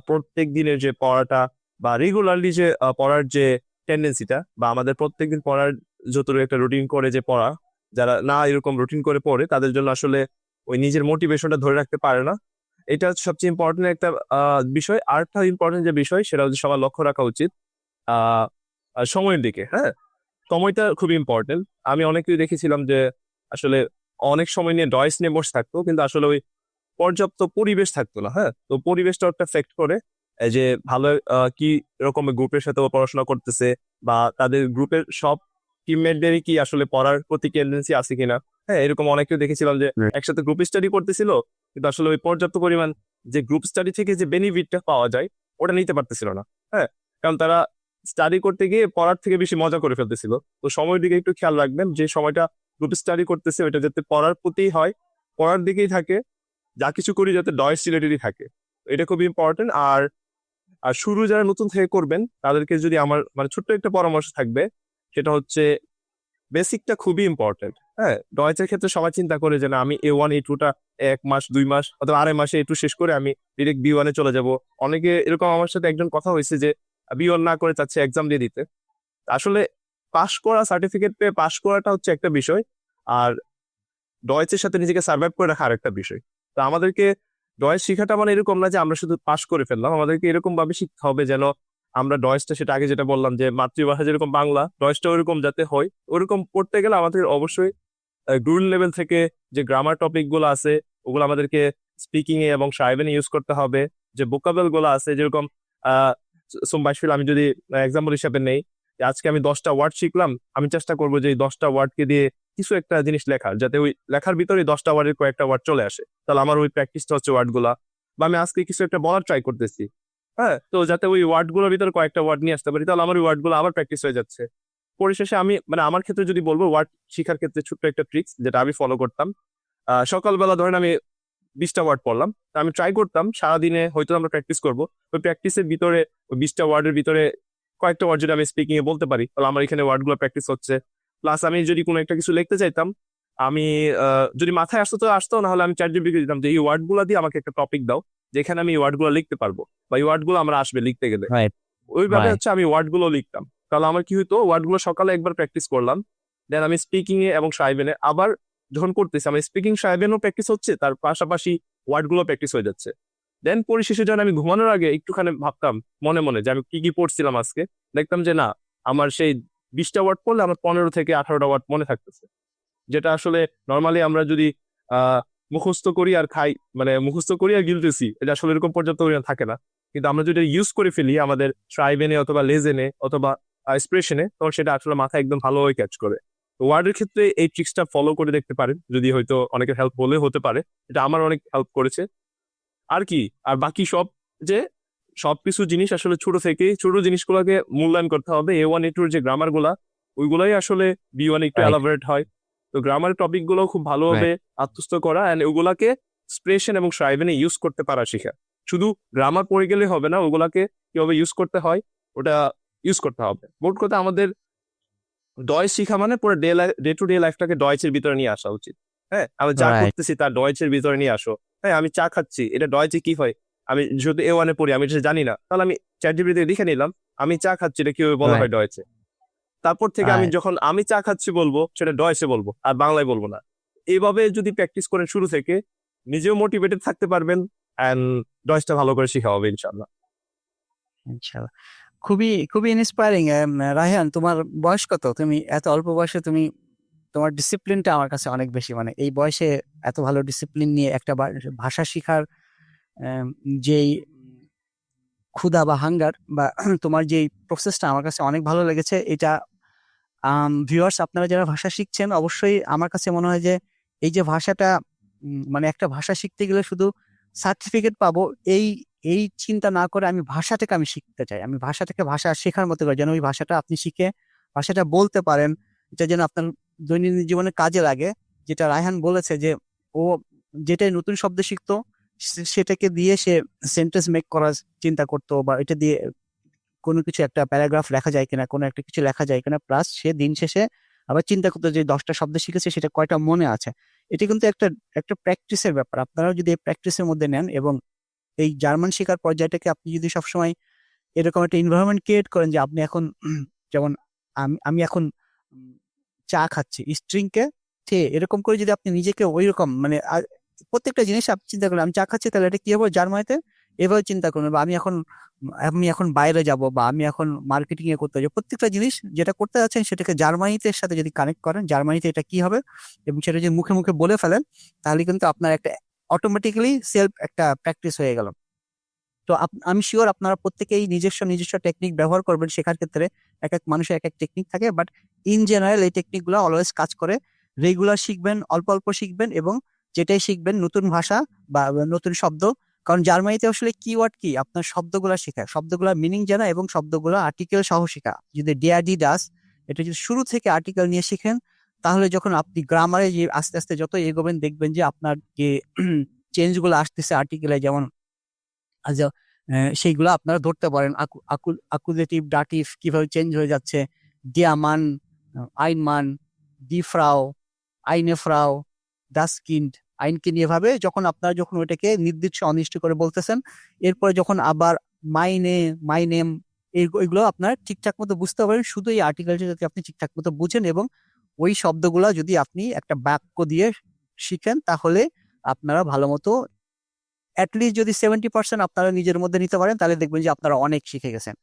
প্রত্যেক দিনের যে পড়াটা বা রেগুলারলি যে পড়ার যে টেন্ডেন্সিটা, বা আমাদের প্রত্যেকদিন পড়ার যতটুকু একটা রুটিন করে যে পড়া, যারা না এরকম রুটিন করে পড়ে তাদের জন্য আসলে ওই নিজের মোটিভেশনটা ধরে রাখতে পারে না। এটা হচ্ছে সবচেয়ে ইম্পর্টেন্ট একটা বিষয়। আরেকটা ইম্পর্টেন্ট যে বিষয়, সেটা হচ্ছে সবার লক্ষ্য রাখা উচিত আহ সময়ের দিকে। হ্যাঁ, সময়টা খুব ইম্পর্টেন্ট। আমি অনেকেই দেখেছিলাম যে আসলে অনেক সময় নিয়ে ডয়েস নিয়ে বসে থাকতো, কিন্তু আসলে ওই পর্যাপ্ত পরিবেশ থাকতো না। হ্যাঁ, তো পরিবেশটা একটা ফেক্ট করে, এই যে ভালো কি রকমের গ্রুপের সাথে ও পড়াশোনা করতেছে, বা তাদের গ্রুপের সব টিমমেটদেরই কি আসলে পড়ার প্রতি টেন্ডেন্সি আছে কিনা। হ্যাঁ, এরকম অনেকেও দেখেছিলাম যে একসাথে গ্রুপ স্টাডি করতেছিল, কিন্তু আসলে ওই পর্যাপ্ত পরিমাণ যে গ্রুপ স্টাডি থেকে যে বেনিফিটটা পাওয়া যায় ওটা নিতে পারতেছিল না। হ্যাঁ, কারণ তারা স্টাডি করতে গিয়ে পড়ার থেকে বেশি মজা করে ফেলতেছিল। তো সময়ের দিকে একটু খেয়াল রাখবেন, যে সময়টা গ্রুপ স্টাডি করতেছে ওইটা যাতে পড়ার প্রতিই হয়, পড়ার দিকেই থাকে, যা কিছু করি যাতে ডয়েস রিলেটেডই থাকে। এটা খুব ইম্পর্টেন্ট। আর আর শুরু যারা নতুন থেকে করবেন তাদেরকে যদি আমার মানে ছোট্ট একটা পরামর্শ থাকবে, সেটা হচ্ছে বেসিকটা খুবই ইম্পর্টেন্ট। হ্যাঁ, ডয়েচের ক্ষেত্রে সবাই চিন্তা করে যে না, আমি A1 A2টা 1 মাস 2 মাস অথবা 2.5 মাসে A2 শেষ করে আমি ডিরেক্ট B1-এ চলে যাব। অনেকে এরকম, আমার সাথে একজন কথা হয়েছে যে B1 না করে চাচ্ছে এক্সাম দিয়ে দিতে। আসলে পাশ করা, সার্টিফিকেট পেয়ে পাশ করাটা হচ্ছে একটা বিষয়, আর ডয়েচের সাথে নিজেকে সার্ভাইভ করে রাখা আরেকটা বিষয়। তো আমাদেরকে ডয়েচ শেখাটা মানে এরকম না যে আমরা শুধু পাশ করে ফেললাম, আমাদেরকে এরকম ভাবে শিখতে হবে যেন আমরা ডয়েসটা সেটা আগে যেটা বললাম যে মাতৃভাষা যেরকম বাংলা, ডয়েসটা ওরকম যাতে হয়, ওরকম পড়তে গেলে আমাদের অবশ্যই গ্রুল লেভেল থেকে যে গ্রামার টপিক গুলো আছে ওগুলো আমাদেরকে স্পিকিং এ এবং সাইবেনে ইউজ করতে হবে। যে ভোকাবুলারি গুলো আছে যেরকম সোমবাসফিল, আমি যদি এক্সাম্পল হিসাবে নেই, যে আজকে আমি 10টা ওয়ার্ড শিখলাম, আমি চেষ্টা করবো যে এই 10টা ওয়ার্ডকে দিয়ে কিছু একটা জিনিস লেখার, যাতে ওই লেখার ভিতরে 10টা ওয়ার্ডের কয়েকটা ওয়ার্ড চলে আসে, তাহলে আমার ওই প্র্যাকটিসটা হচ্ছে ওয়ার্ড গুলা। বা আমি আজকে কিছু একটা বলার ট্রাই করতেছি, হ্যাঁ, তো যাতে ওই ওয়ার্ড গুলোর ভিতরে কয়েকটা ওয়ার্ড নিয়ে আসতে পারি, তাহলে আমার ওই ওয়ার্ড গুলো আবার প্র্যাকটিস হয়ে যাচ্ছে। পরিশেষে আমি মানে আমার ক্ষেত্রে যদি বলবো, ওয়ার্ড শেখার ক্ষেত্রে ছোট্ট একটা ট্রিক্স যেটা আমি ফলো করতাম, সকালবেলা ধরেন আমি 20টা ওয়ার্ড পড়লাম, তা আমি ট্রাই করতাম সারাদিনে হয়তো আমরা প্র্যাকটিস করবো, ওই প্র্যাকটিসের ভিতরে ওই 20টা ওয়ার্ডের ভিতরে কয়েকটা ওয়ার্ড যদি আমি স্পিকিং এ বলতে পারি, তাহলে আমার এখানে ওয়ার্ড গুলো প্র্যাকটিস হচ্ছে। প্লাস আমি যদি কোনো একটা কিছু লিখতে চাইতাম, আমি যদি মাথায় আসতো তো আসতো, না হলে আমি চ্যাট জিপিটিকে দিতাম যে এই ওয়ার্ড গুলো দিয়ে আমাকে একটা টপিক দাও যেখানে আমি এই ওয়ার্ড গুলো লিখতে পারবো, বা এই ওয়ার্ড গুলো আমার আসবে লিখতে গেলে। রাইট, ওইভাবে রাইট, হচ্ছে আমি ওয়ার্ড গুলো লিখতাম। তাহলে আমার কি হতো, ওয়ার্ড গুলো সকালে একবার প্র্যাকটিস করলাম, দেন আমি স্পিকিং এ এবং সাইবেনে আবার যখন করতেছি, আমার স্পিকিং সাইবেনও প্র্যাকটিস হচ্ছে, তার পাশাপাশি ওয়ার্ড গুলো প্র্যাকটিস হয়ে যাচ্ছে। দেন পরিশেষে যখন আমি ঘুমানোর আগে একটুখানি ভাবতাম মনে মনে যে আমি কি কি পড়ছিলাম আজকে, দেখতাম যে না, আমার সেই 20টা ওয়ার্ড পড়লে আমার 15 থেকে 18টা ওয়ার্ড মনে থাকতেছে। যেটা আসলে নর্মালি আমরা যদি মুখস্থ করি আর খাই, মানে মুখস্থ করি আর গিলতেছি, এটা আসলে এরকম পর্যাপ্ত পরিমাণ থাকে না। কিন্তু আমরা যদি ইউজ করে ফেলি আমাদের ট্রাইবেনে অথবা লেজেনে অথবা এক্সপ্রেশনে, তখন সেটা আসলে মাথায় একদম ভালোভাবে ক্যাচ করে। তো ওয়ার্ডের ক্ষেত্রে এই ট্রিক্সটা ফলো করে দেখতে পারেন, যদি হয়তো অনেকের হেল্প হলে হতে পারে। এটা আমার অনেক হেল্প করেছে। আর কি, আর বাকি সব, যে সবকিছু জিনিস আসলে ছোট থেকে ছোট জিনিসগুলোকে মূল্যায়ন করতে হবে। A1 A2 যে গ্রামার গুলা, ওইগুলাই আসলে B1 একটু রাইট, এলাবোরেট হয়। তো গ্রামারের টপিক গুলো খুব ভালোভাবে রাইট। আত্মস্থ করা এন্ড ওগুলাকে এক্সপ্রেশন এবং সাইবেনে ইউজ করতে পারা শেখা। শুধু গ্রামার পড়ে গেলে হবে না, ওগুলাকে কিভাবে ইউজ করতে হয় ওটা ইউজ করতে হবে। মোট কথা আমাদের ডয়েচ শিখা মানে পুরো ডে টু ডে লাইফটাকে ডয়েচের ভিতরে নিয়ে আসা উচিত। হ্যাঁ, আমি যা রাইট, করতেছি তার ডয়েচের ভিতরে নিয়ে আসো। হ্যাঁ, আমি চা খাচ্ছি, এটা ডয়েচে কি হয়, আমি যেহেতু A1 পড়ি, আমি এটা জানি না, তাহলে আমি চ্যাট জিপিটিতে লিখে নিলাম আমি চা খাচ্ছি, এটা কিভাবে বলা হয় রাইট, ডয়েচে। তারপর থেকে আমি রাইট। যখন আমি চা খাচ্ছি বলবো, সেটা ডয়েচে বলবো আর বাংলায় বলবো না। এইভাবে যদি প্র্যাকটিস করেন শুরু থেকে, নিজেও মোটিভেটেড থাকতে পারবেন এন্ড ডয়েচটা ভালো করে শিখা হবে ইনশাল্লাহ। ইনশাআল্লাহ। খুবই, খুবই ইন্সপায়ারিং। রায়হান, তোমার বয়স কত? তুমি এত অল্প বয়সে তোমার ডিসিপ্লিনটা আমার কাছে অনেক বেশি। মানে এই বয়সে এত ভালো ডিসিপ্লিন নিয়ে একটা ভাষা শিখার আম যেই ক্ষুধা বা হাঙ্গার বা তোমার যেই প্রসেসটা আমার কাছে অনেক ভালো লেগেছে। এটা ভিউয়ার্স, আপনারা যারা ভাষা শিখছেন, অবশ্যই আমার কাছে মনে হয় যে এই যে ভাষাটা, মানে একটা ভাষা শিখতে গেলে শুধু সার্টিফিকেট পাবো, এই এই চিন্তা না করে আমি ভাষাটাকে আমি শিখতে চাই। আমি ভাষাটাকে ভাষা শেখার মতো করে, যেন ওই ভাষাটা আপনি শিখে ভাষাটা বলতে পারেন। এটা যেন আপনার দৈনন্দিন জীবনে কাজে লাগে। যেটা রায়হান বলেছে যে ও যেটাই নতুন শব্দ শিখতো, সেটাকে দিয়ে সে সেন্টেন্স মেক করার চিন্তা করতো, বা এটা দিয়ে কোনো কিছু একটা প্যারাগ্রাফ লেখা যায় কিনা, কোনো একটা কিছু লেখা যায় কিনা। প্লাস সে দিন শেষে আবার চিন্তা করতো যে 10টা শব্দ শিখেছে সেটা কয়টা মনে আছে। এটা কিন্তু একটা একটা প্র্যাকটিসের ব্যাপার। আপনারাও যদি এই প্র্যাকটিসের মধ্যে নেন এবং এই জার্মান শেখার পর্যায়টাকে আপনি যদি সবসময় এরকম একটা এনভায়রনমেন্ট ক্রিয়েট করেন যে আপনি এখন যেমন আমি এখন উম, চা খাচ্ছি, স্ট্রিংকে এরকম করে যদি আপনি নিজেকে ওই রকম, মানে প্রত্যেকটা জিনিস আপনি চিন্তা করেন, আমি চা খাচ্ছি তাহলে এটা কি হবে জার্মানিতে, এভাবে চিন্তা করবেন। বা আমি এখন বাইরে যাব, বা আমি এখন মার্কেটিং এ করতে যাবো, প্রত্যেকটা জিনিস যেটা করতে যাচ্ছেন সেটাকে জার্মানিতে সাথে যদি কানেক্ট করেন, জার্মানিতে এটা কি হবে, এবং সেটা যদি মুখে মুখে বলে ফেলেন, তাহলে কিন্তু আপনার একটা অটোমেটিক্যালি সেলফ একটা প্র্যাকটিস হয়ে গেল। তো আমি শিওর আপনারা প্রত্যেকেই নিজস্ব নিজস্ব টেকনিক ব্যবহার করবেন শেখার ক্ষেত্রে। এক এক মানুষের এক এক টেকনিক থাকে, বাট ইন জেনারেল এই টেকনিকগুলো অলওয়েজ কাজ করে। রেগুলার শিখবেন, অল্প অল্প শিখবেন, এবং যেটাই শিখবেন নতুন ভাষা বা নতুন শব্দ। কারণ জার্মানিতে আসলে কিওয়ার্ড কি, আপনার শব্দগুলা শেখা, শব্দগুলা মিনিং জানা, এবং শব্দগুলো আর্টিকেল সহ শেখা। যদি ডেয়ার ডি ডাস, এটা যদি শুরু থেকে আর্টিকেল নিয়ে শিখেন, তাহলে যখন আপনি গ্রামারে যে আস্তে আস্তে যত এগোবেন, দেখবেন যে আপনার যে চেঞ্জ গুলো আসতেছে আর্টিকেলে, যেমন সেইগুলো আপনারা ধরতে পারেন। আকুজেটিভ ডাটিভ কিভাবে চেঞ্জ হয়ে যাচ্ছে, দিয়া মান, আইন মান, দি ফ্রাও, আইনে ফ্রাও, দাস কিন্ড, আইনকিন্ড, এভাবে যখন ওইটাকে নির্দিষ্ট অনির্দিষ্ট করে বলতেছেন, এরপরে যখন আবার মাইনে, মাই নেম, এগুলো আপনার ঠিকঠাক মতো বুঝতে পারেন, শুধু এই আর্টিকেলটা যদি আপনি ঠিকঠাক মতো বুঝেন, এবং ওই শব্দগুলা যদি আপনি একটা বাক্য দিয়ে শিখেন, তাহলে আপনারা ভালো মতো অ্যাটলিস্ট যদি 70% আপনারা নিজের মধ্যে নিতে পারেন, তাহলে দেখবেন যে আপনারা অনেক শিখে গেছেন।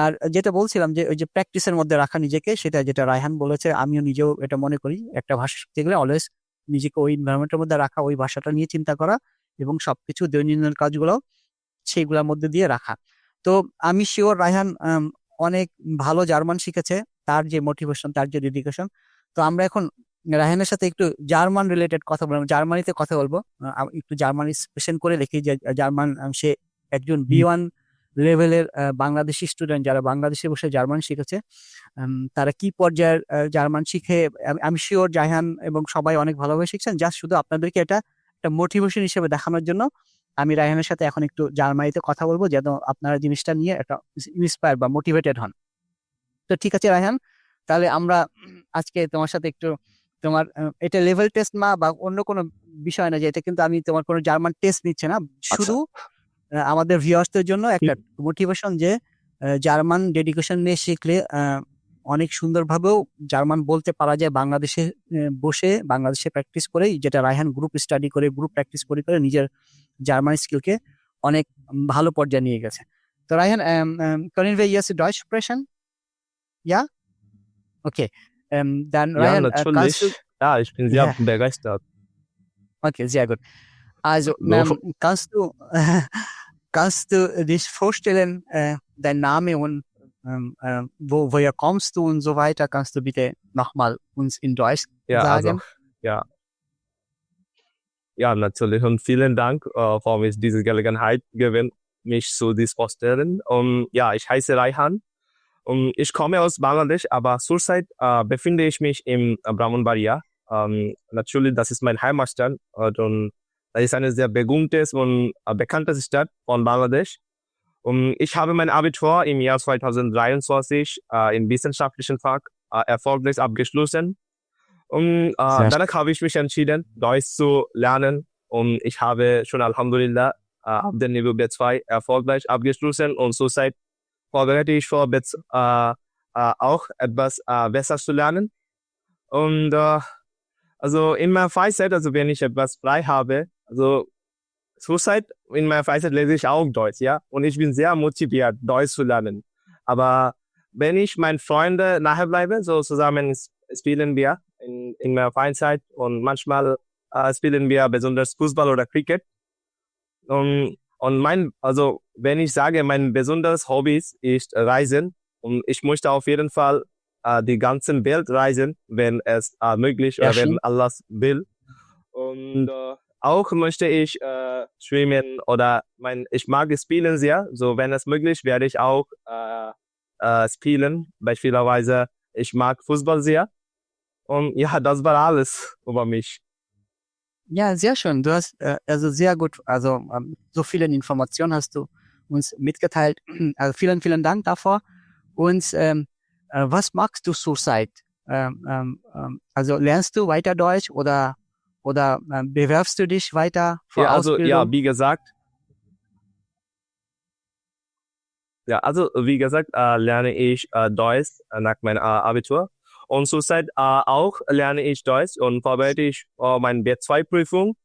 আর যেটা বলছিলাম যে ওই যে প্র্যাকটিসের মধ্যে রাখা নিজেকে, সেটা যেটা রায়হান বলেছে, আমিও নিজেও এটা মনে করি, একটা ভাষা শিখতে গেলে অলওয়েজ নিজেকে ওই এনভায়রনমেন্টের মধ্যে রাখা, ওই ভাষাটা নিয়ে চিন্তা করা, এবং সবকিছু দৈনন্দিন কাজগুলো সেইগুলোর মধ্যে দিয়ে রাখা। তো আমি শিওর রায়হান অনেক ভালো জার্মান শিখেছে, তার যে মোটিভেশন, তার যে ডেডিকেশন। তো আমরা এখন রায়হানের সাথে একটু জার্মান রিলেটেড কথা বলবো, জার্মানিতে কথা বলবো। একটু জার্মানি স্পেশাল করে লিখি যে জার্মান, সে একজন B1 লেভেলের বাংলাদেশি স্টুডেন্ট, যারা বাংলাদেশে বসে জার্মান শিখেছে। তারা কি পর্যায়ের জার্মান শিখে, আমি শিওর জাহান এবং সবাই অনেক ভালোভাবে শিখছেন। জাস্ট শুধু আপনাদেরকে এটা একটা মোটিভেশন হিসেবে দেখানোর জন্য আমি রায়হানের সাথে এখন একটু জার্মানিতে কথা বলবো, যেন আপনারা জিনিসটা নিয়ে একটা ইন্সপায়ার বা মোটিভেটেড হন। তো ঠিক আছে রায়হান, তাহলে আমরা আজকে তোমার সাথে একটু তোমার এটা লেভেল টেস্ট বা অন্য কোনো বিষয় না, যে এটা কিন্তু আমি তোমার কোনো জার্মান টেস্ট নিচ্ছে না, শুধু আমাদের ভিউয়ার্সদের জন্য একটা মোটিভেশন, যে জার্মান ডেডিকেশন নিয়ে শিখলে অনেক সুন্দরভাবেও জার্মান বলতে পারা যায় বাংলাদেশে বসে, বাংলাদেশে প্র্যাকটিস করেই, যেটা রায়হান গ্রুপ স্টাডি করে, গ্রুপ প্র্যাকটিস করে করে নিজের জার্মান স্কিলকে অনেক ভালো পর্যায়ে নিয়ে গেছে। তো Raihan, können wir jetzt Deutsch sprechen? Ja? Okay. Dann Ja, Ryan, kannst natürlich. du... Ja, ich bin sehr Ja, begeistert. okay, sehr gut. Also, So, kannst du dich vorstellen, dein Name und woher kommst du und so weiter? Kannst du bitte nochmal uns in Deutsch ja, also, sagen? ja, ja, natürlich. Und vielen Dank, für mich diese Gelegenheit geben, mich zu dies vorstellen. Und ja, ich heiße Raihan. Und ich komme aus Bangladesch, aber zurzeit befinde ich mich im Brahmanbaria. Natürlich, das ist mein Heimatstadt und das ist eine sehr berühmte und bekannte Stadt von Bangladesch. Und ich habe mein Abitur im Jahr 2023 im wissenschaftlichen Fach erfolgreich abgeschlossen. Und Sehr danach habe ich mich entschieden, Deutsch zu lernen. Und ich habe schon Alhamdulillah ab dem Niveau B2 erfolgreich abgeschlossen. Und zurzeit vorbereite ich vor, auch etwas besser zu lernen. Und also in meiner Freizeit, also wenn ich etwas frei habe, also zurzeit in meiner Freizeit lese ich auch Deutsch, ja. Und ich bin sehr motiviert, Deutsch zu lernen. Aber wenn ich meinen Freunden nachher bleibe, so zusammen spielen wir in meiner Freizeit und manchmal spielen wir besonders Fußball oder Cricket. Und also wenn ich sage, mein besonderes Hobby ist Reisen, und ich möchte auf jeden Fall die ganze Welt reisen, wenn es möglich oder wenn Allah will. Und auch möchte ich schwimmen oder ich mag Spielen sehr. So wenn es möglich, werde ich auch spielen. Beispielsweise, ich mag Fußball sehr. Und ja, das war alles über mich. Ja, sehr schön. Du hast also sehr gut, also so viele Informationen hast du uns mitgeteilt. Also vielen, vielen Dank davor. Und was magst du zurzeit? Also lernst du weiter Deutsch oder bewerbst du dich weiter für Ja, also Ausbildung? ja, wie gesagt, lerne ich Deutsch nach meinem Abitur. Und zurzeit auch lerne ich Deutsch und vorbereite ich meine B2-Prüfung.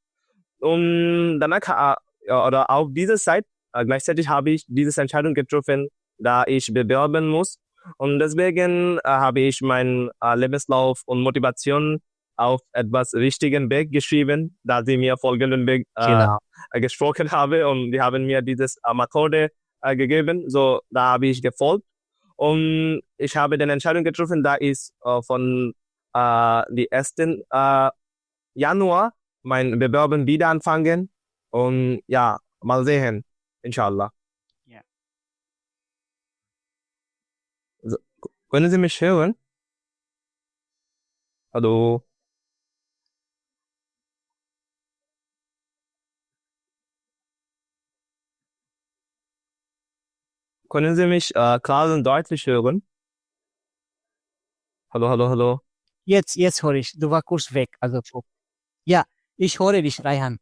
Und danach, oder auf dieser Zeit, gleichzeitig habe ich diese Entscheidung getroffen, da ich bewerben muss. Und deswegen habe ich meinen Lebenslauf und Motivation auf etwas richtigen Weg geschrieben, da sie mir folgenden Weg gesprochen haben. Und die haben mir dieses Methode gegeben. So, da habe ich gefolgt. Und ich habe die Entscheidung getroffen, da ist von die 1. Januar mein Bewerben wieder anfangen. Und ja, mal sehen, inshallah. Ja. So, können Sie mich hören? Hallo? Können Sie mich klar und deutlich hören? Hallo, hallo, hallo. Jetzt höre ich. Du war kurz weg. Also ja, ich höre dich, Raihan.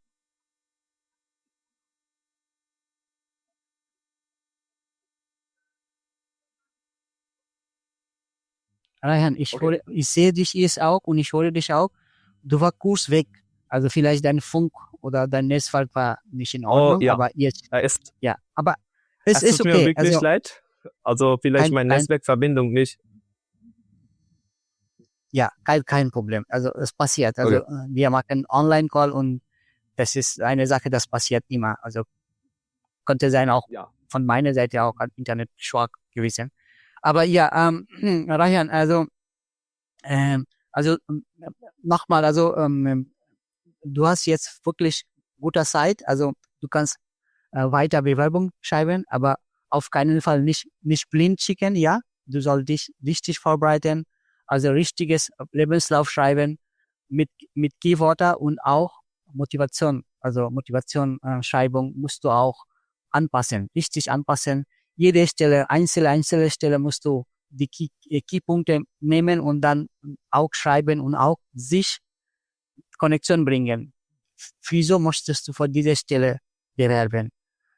Raihan, ich sehe dich jetzt auch und ich höre dich auch. Du war kurz weg. Also vielleicht dein Funk oder dein Netzwerk war nicht in Ordnung, ja. aber jetzt. Aber Ja, aber es ist tut mir okay. wirklich Also leid. Also vielleicht meine Netzwerkverbindung nicht. Ja, kein Problem. Also es passiert. Also Okay. wir machen Online-Call und das ist eine Sache, das passiert immer. Also könnte sein auch Ja. von meiner Seite auch an Internet schwach gewesen. Aber ja, Ryan, nochmal, du hast jetzt wirklich guter Zeit, also du kannst weiter Bewerbung schreiben, aber auf keinen Fall nicht blind schicken, ja. Du sollst dich richtig vorbereiten, also richtiges Lebenslauf schreiben mit Keywörter und auch Motivation, also Schreibung musst du auch anpassen, richtig anpassen. Jede Stelle, einzelne Stelle musst du die Keypunkte nehmen und dann auch schreiben und auch sich Connection bringen. Wieso möchtest du für diese Stelle bewerben?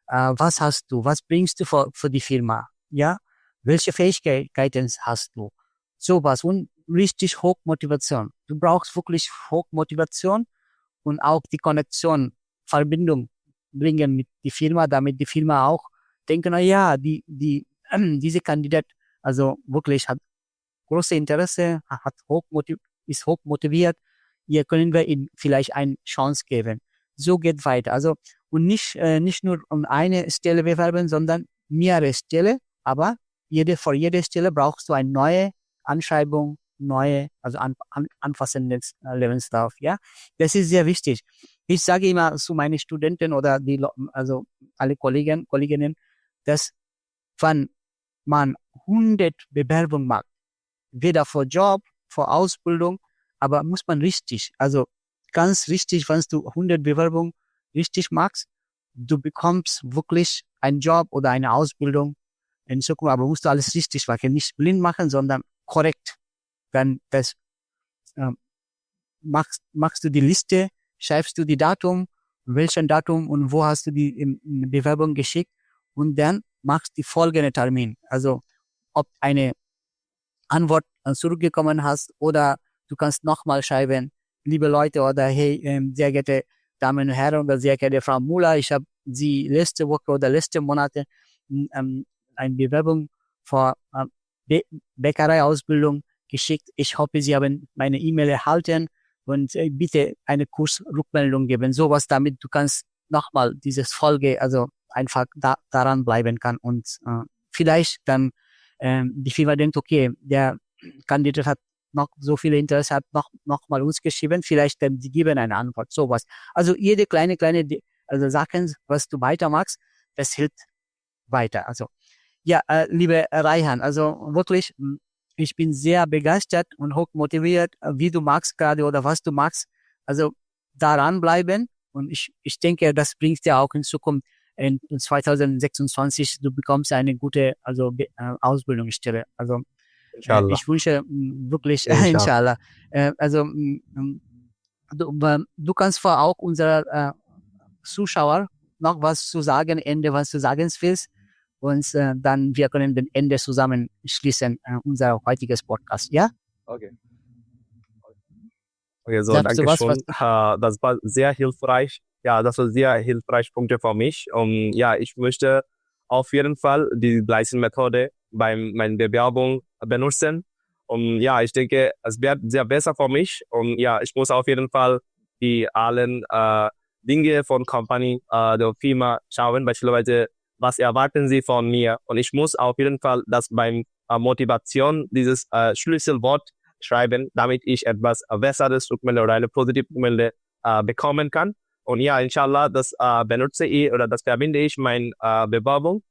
Was hast du? Was bringst du für die Firma? Ja? Welche Fähigkeiten hast du? Sowas und richtig hoch Motivation. Du brauchst wirklich hoch Motivation und auch die Connection, Verbindung bringen mit die Firma, damit die Firma auch denken, na ja, diese Kandidat, also wirklich hat große Interesse, ist hoch motiviert. Hier können wir ihm vielleicht eine Chance geben. So geht weiter. Also, und nicht nur um eine Stelle bewerben, sondern mehrere Stelle. Aber für jede Stelle brauchst du eine neue Anschreibung, also anfassendes Lebenslauf. Ja, das ist sehr wichtig. Ich sage immer zu meinen Studenten oder also alle Kolleginnen, dass wenn man 100 Bewerbungen macht, weder für Job, für Ausbildung, aber muss man richtig, also ganz richtig, wenn du 100 Bewerbungen richtig machst, du bekommst wirklich einen Job oder eine Ausbildung in Zukunft, aber musst du alles richtig machen, nicht blind machen, sondern korrekt. Dann machst du die Liste, schreibst du die Datum, welchen Datum und wo hast du die Bewerbung geschickt und dann machst die folgende Termin. Also ob eine Antwort zurückgekommen hast oder du kannst nochmal schreiben, liebe Leute oder hey, sehr geehrte Damen und Herren oder sehr geehrte Frau Müller, ich habe Sie letzte Woche oder letzte Monate eine Bewerbung für Bäckereiausbildung geschickt. Ich hoffe, Sie haben meine E-Mail erhalten und bitte eine Kursrückmeldung geben. Sowas, damit du kannst nochmal dieses Folge, also einfach daran bleiben kann und vielleicht dann die Firma denkt, okay, der Kandidat hat noch so viel Interesse, hat noch mal uns geschrieben, vielleicht die geben eine Antwort, sowas. Also jede kleine, also Sachen, was du weitermachst, das hilft weiter. Also ja, liebe Raihan, also wirklich, ich bin sehr begeistert und hoch motiviert, wie du magst gerade oder was du magst. Also daran bleiben und ich denke, das bringt dir auch in Zukunft in 2026, du bekommst eine gute Ausbildungsstelle. Also ich wünsche wirklich, inshallah. Du kannst vor auch unserer Zuschauer noch was zu sagen, Ende, was du sagen willst. Und dann wir können den Ende zusammen schließen, unser heutiges Podcast. Ja? Okay. Okay, so, Sagst du danke was? schon. Das war sehr hilfreich. Ja, das war sehr hilfreich Punkte für mich. Und ja, ich möchte auf jeden Fall die gleiche Methode bei meiner Bewerbung benutzen. Und ja, ich denke, es wird sehr besser für mich. Und ja, ich muss auf jeden Fall die allen Dinge von Company, der Firma schauen, beispielsweise, was erwarten sie von mir? Und ich muss auf jeden Fall das beim Motivation, dieses Schlüsselwort schreiben, damit ich etwas besseres Rückmeldung oder eine positive Rückmeldung bekommen kann. Und ja, inshallah, das benutze ich oder das verbinde ich meine Bewerbung.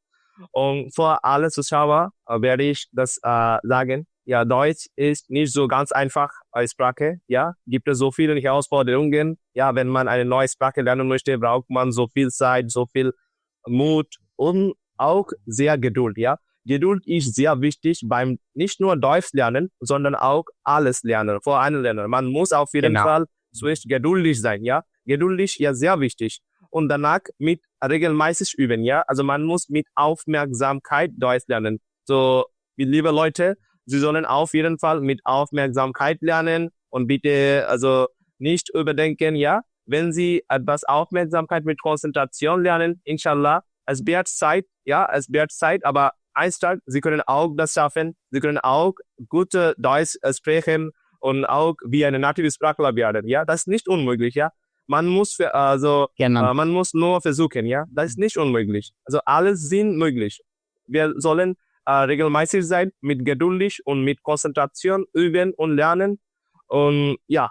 Und für alle Zuschauer werde ich das sagen. Ja, Deutsch ist nicht so ganz einfach als Sprache. Ja, gibt es so viele Herausforderungen. Ja, wenn man eine neue Sprache lernen möchte, braucht man so viel Zeit, so viel Mut und auch sehr Geduld. Ja, Geduld ist sehr wichtig beim nicht nur Deutsch lernen, sondern auch alles lernen, vor allem lernen. Man muss auf jeden Fall zuerst geduldig sein. Ja, geduldig, ja, sehr wichtig. Und danach mit regelmäßig üben, ja. Also man muss mit Aufmerksamkeit Deutsch lernen. So, liebe Leute, Sie sollen auf jeden Fall mit Aufmerksamkeit lernen und bitte, also nicht überdenken, ja. Wenn Sie etwas Aufmerksamkeit mit Konzentration lernen, inshallah, es wird Zeit, ja, es wird Zeit, aber Einstieg, Sie können auch das schaffen, Sie können auch gut Deutsch sprechen und auch wie eine native Sprachler werden, ja, das ist nicht unmöglich, ja. Man muss Genau. man muss nur versuchen, ja, das ist nicht unmöglich. Also alles sind möglich. Wir sollen regelmäßig sein, mit geduldig und mit Konzentration üben und lernen und ja,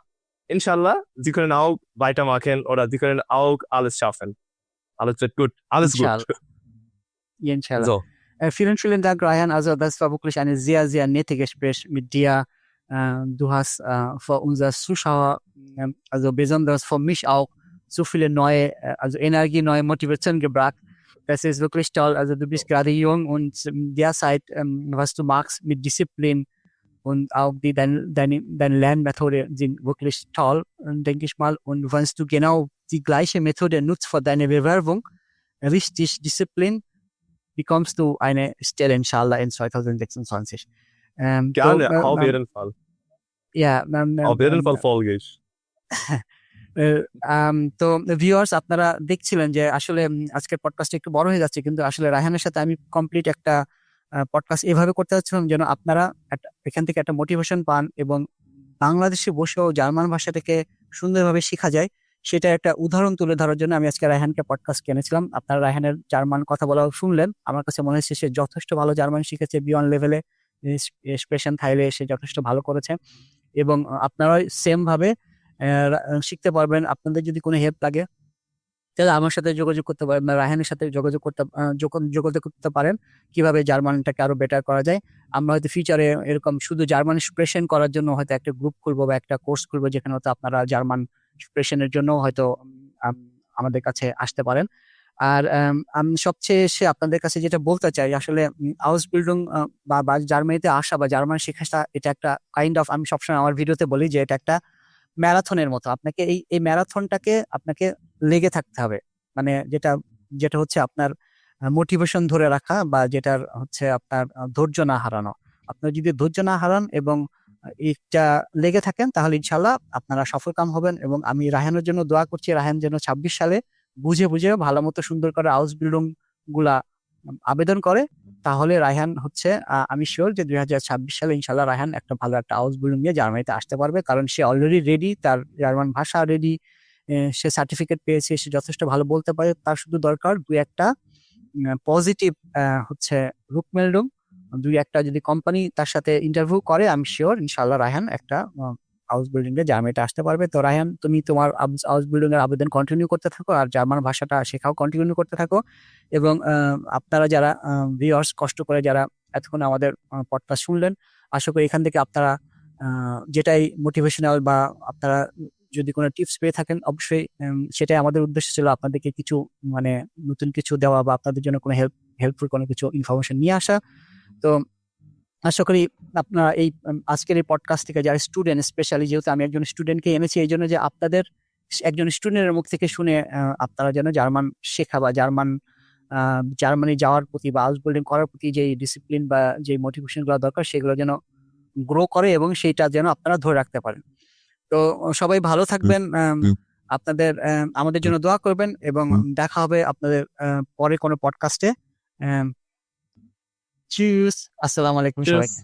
inshallah, Sie können auch weitermachen oder Sie können auch alles schaffen. Alles wird gut, alles Inshallah. gut. Ja, inshallah. So. Vielen, vielen Dank, Ryan. Also das war wirklich eine sehr, sehr nette Gespräch mit dir. Du hast für unsere Zuschauer, also besonders für mich auch, so viele neue, also Energie, neue Motivation gebracht. Das ist wirklich toll. Also du bist gerade jung und derzeit, was du magst mit Disziplin und auch deine Lernmethode sind wirklich toll, denke ich mal. Und wenn du genau die gleiche Methode nutzt für deine Bewerbung, richtig Disziplin, bekommst du eine Stelle, inshallah, in 2026. Gerne, auf jeden Fall. Ja, Auf jeden Fall folge ich. তো viewers আপনারা দেখছিলেন যে আসলে আজকের podcast একটু বড় হয়ে যাচ্ছে, কিন্তু আসলে রায়হানের সাথে আমি কমপ্লিট একটা পডকাস্ট এভাবে করতে চাচ্ছিলাম যেন আপনারা এখান থেকে একটা মোটিভেশন পান এবং বাংলাদেশে বসেও জার্মান ভাষা থেকে সুন্দরভাবে শেখা যায় সেটা একটা উদাহরণ তুলে ধরার জন্য আমি আজকে রায়হানকে পডকাস্ট কিনেছিলাম। আপনারা রায়হানের জার্মান কথা বলা শুনলেন, আমার কাছে মনে হচ্ছে সে যথেষ্ট ভালো জার্মান শিখেছে, বিয়ন লেভেলে এক্সপ্রেশন থাইলে সে যথেষ্ট ভালো করেছে এবং আপনারা সেম ভাবে শিখতে পারবেন। আপনাদের যদি কোনো হেল্প লাগে তাহলে আমার সাথে যোগাযোগ করতে পারেন, রায়হানের সাথে যোগাযোগ করতে পারেন কিভাবে জার্মানটাকে আরো বেটার করা যায়। আমরা হয়তো ফিউচারে এরকম শুধু জার্মান এক্সপ্রেশন করার জন্য হয়তো একটা গ্রুপ খুলবো বা একটা কোর্স খুলবো, যেখানে হয়তো আপনারা জার্মান এক্সপ্রেশনের জন্য হয়তো আমাদের কাছে আসতে পারেন। আর আমি সবচেয়ে এসে আপনাদের কাছে যেটা বলতে চাই, আসলে আউসবিল্ডিং বা জার্মানিতে আসা বা জার্মান শেখাটা এটা একটা কাইন্ড অফ, আমি সবসময় আমার ভিডিওতে বলি যে এটা একটা ম্যারাথনের মতো। আপনাকে এই ম্যারাথনটাকে আপনাকে লেগে থাকতে হবে, মানে যেটা হচ্ছে আপনার মোটিভেশন ধরে রাখা বা যেটার হচ্ছে আপনার ধৈর্য না হারানো। আপনার যদি ধৈর্য না হারান এবং এটা লেগে থাকেন তাহলে ইনশাল্লাহ আপনারা সফলকাম হবেন। এবং আমি রায়হানের জন্য দোয়া করছি, রায়হান যেন 26 সালে বুঝে ভালো মতো সুন্দর করে আউসবিল্ডিং গুলা আবেদন করে, তাহলে রায়হান হচ্ছে আমি শিওর যে 2026 সালে ইনশাল্লাহ রায়হান একটা ভালো একটা হাউসবিল্ডিং নিয়ে জার্মানিতে আসতে পারবে, কারণ সে অলরেডি রেডি, তার জার্মান ভাষা রেডি, সে সার্টিফিকেট পেয়েছে, সে যথেষ্ট ভালো বলতে পারে। তার শুধু দরকার দুই একটা পজিটিভ হচ্ছে রুকমেলডুম, দুই একটা যদি কোম্পানি তার সাথে ইন্টারভিউ করে, আমি শিওর ইনশাল্লাহ রায়হান একটা হাউস বিল্ডিং এ জার্মানিতে আসতে পারবে। তো রায়হান, তুমি তোমার হাউস বিল্ডিং এর আবেদন কন্টিনিউ করতে থাকো আর জার্মান ভাষাটা শেখাও কন্টিনিউ করতে থাকো। এবং আপনারা যারা ভিউয়ার্স কষ্ট করে যারা এতক্ষণ আমাদের পডকাস্ট শুনলেন, আশা করি এখান থেকে আপনারা যেটাই মোটিভেশনাল বা আপনারা যদি কোনো টিপস পেয়ে থাকেন, অবশ্যই সেটাই আমাদের উদ্দেশ্য ছিল আপনাদেরকে কিছু মানে নতুন কিছু দেওয়া বা আপনাদের জন্য কোনো হেল্পফুল কোনো কিছু ইনফরমেশন নিয়ে আসা। তো আশা করি আপনারা এই আজকের এই পডকাস্ট থেকে যারা স্টুডেন্ট, স্পেশালি যেহেতু আমি একজন স্টুডেন্টকে এনেছি, এই জন্য যে আপনাদের একজন স্টুডেন্টের মুখ থেকে শুনে আপনারা যেন জার্মান শেখা বা জার্মানি যাওয়ার প্রতি বা হাউস বিল্ডিং করার প্রতি যে ডিসিপ্লিন বা যে মোটিভেশন গুলো দরকার সেগুলো যেন গ্রো করে এবং সেইটা যেন আপনারা ধরে রাখতে পারেন। তো সবাই ভালো থাকবেন, আপনাদের আমাদের জন্য দোয়া করবেন এবং দেখা হবে আপনাদের পরে কোনো পডকাস্টে। চিয়ার্স, আসসালামু আলাইকুম সবাইকে।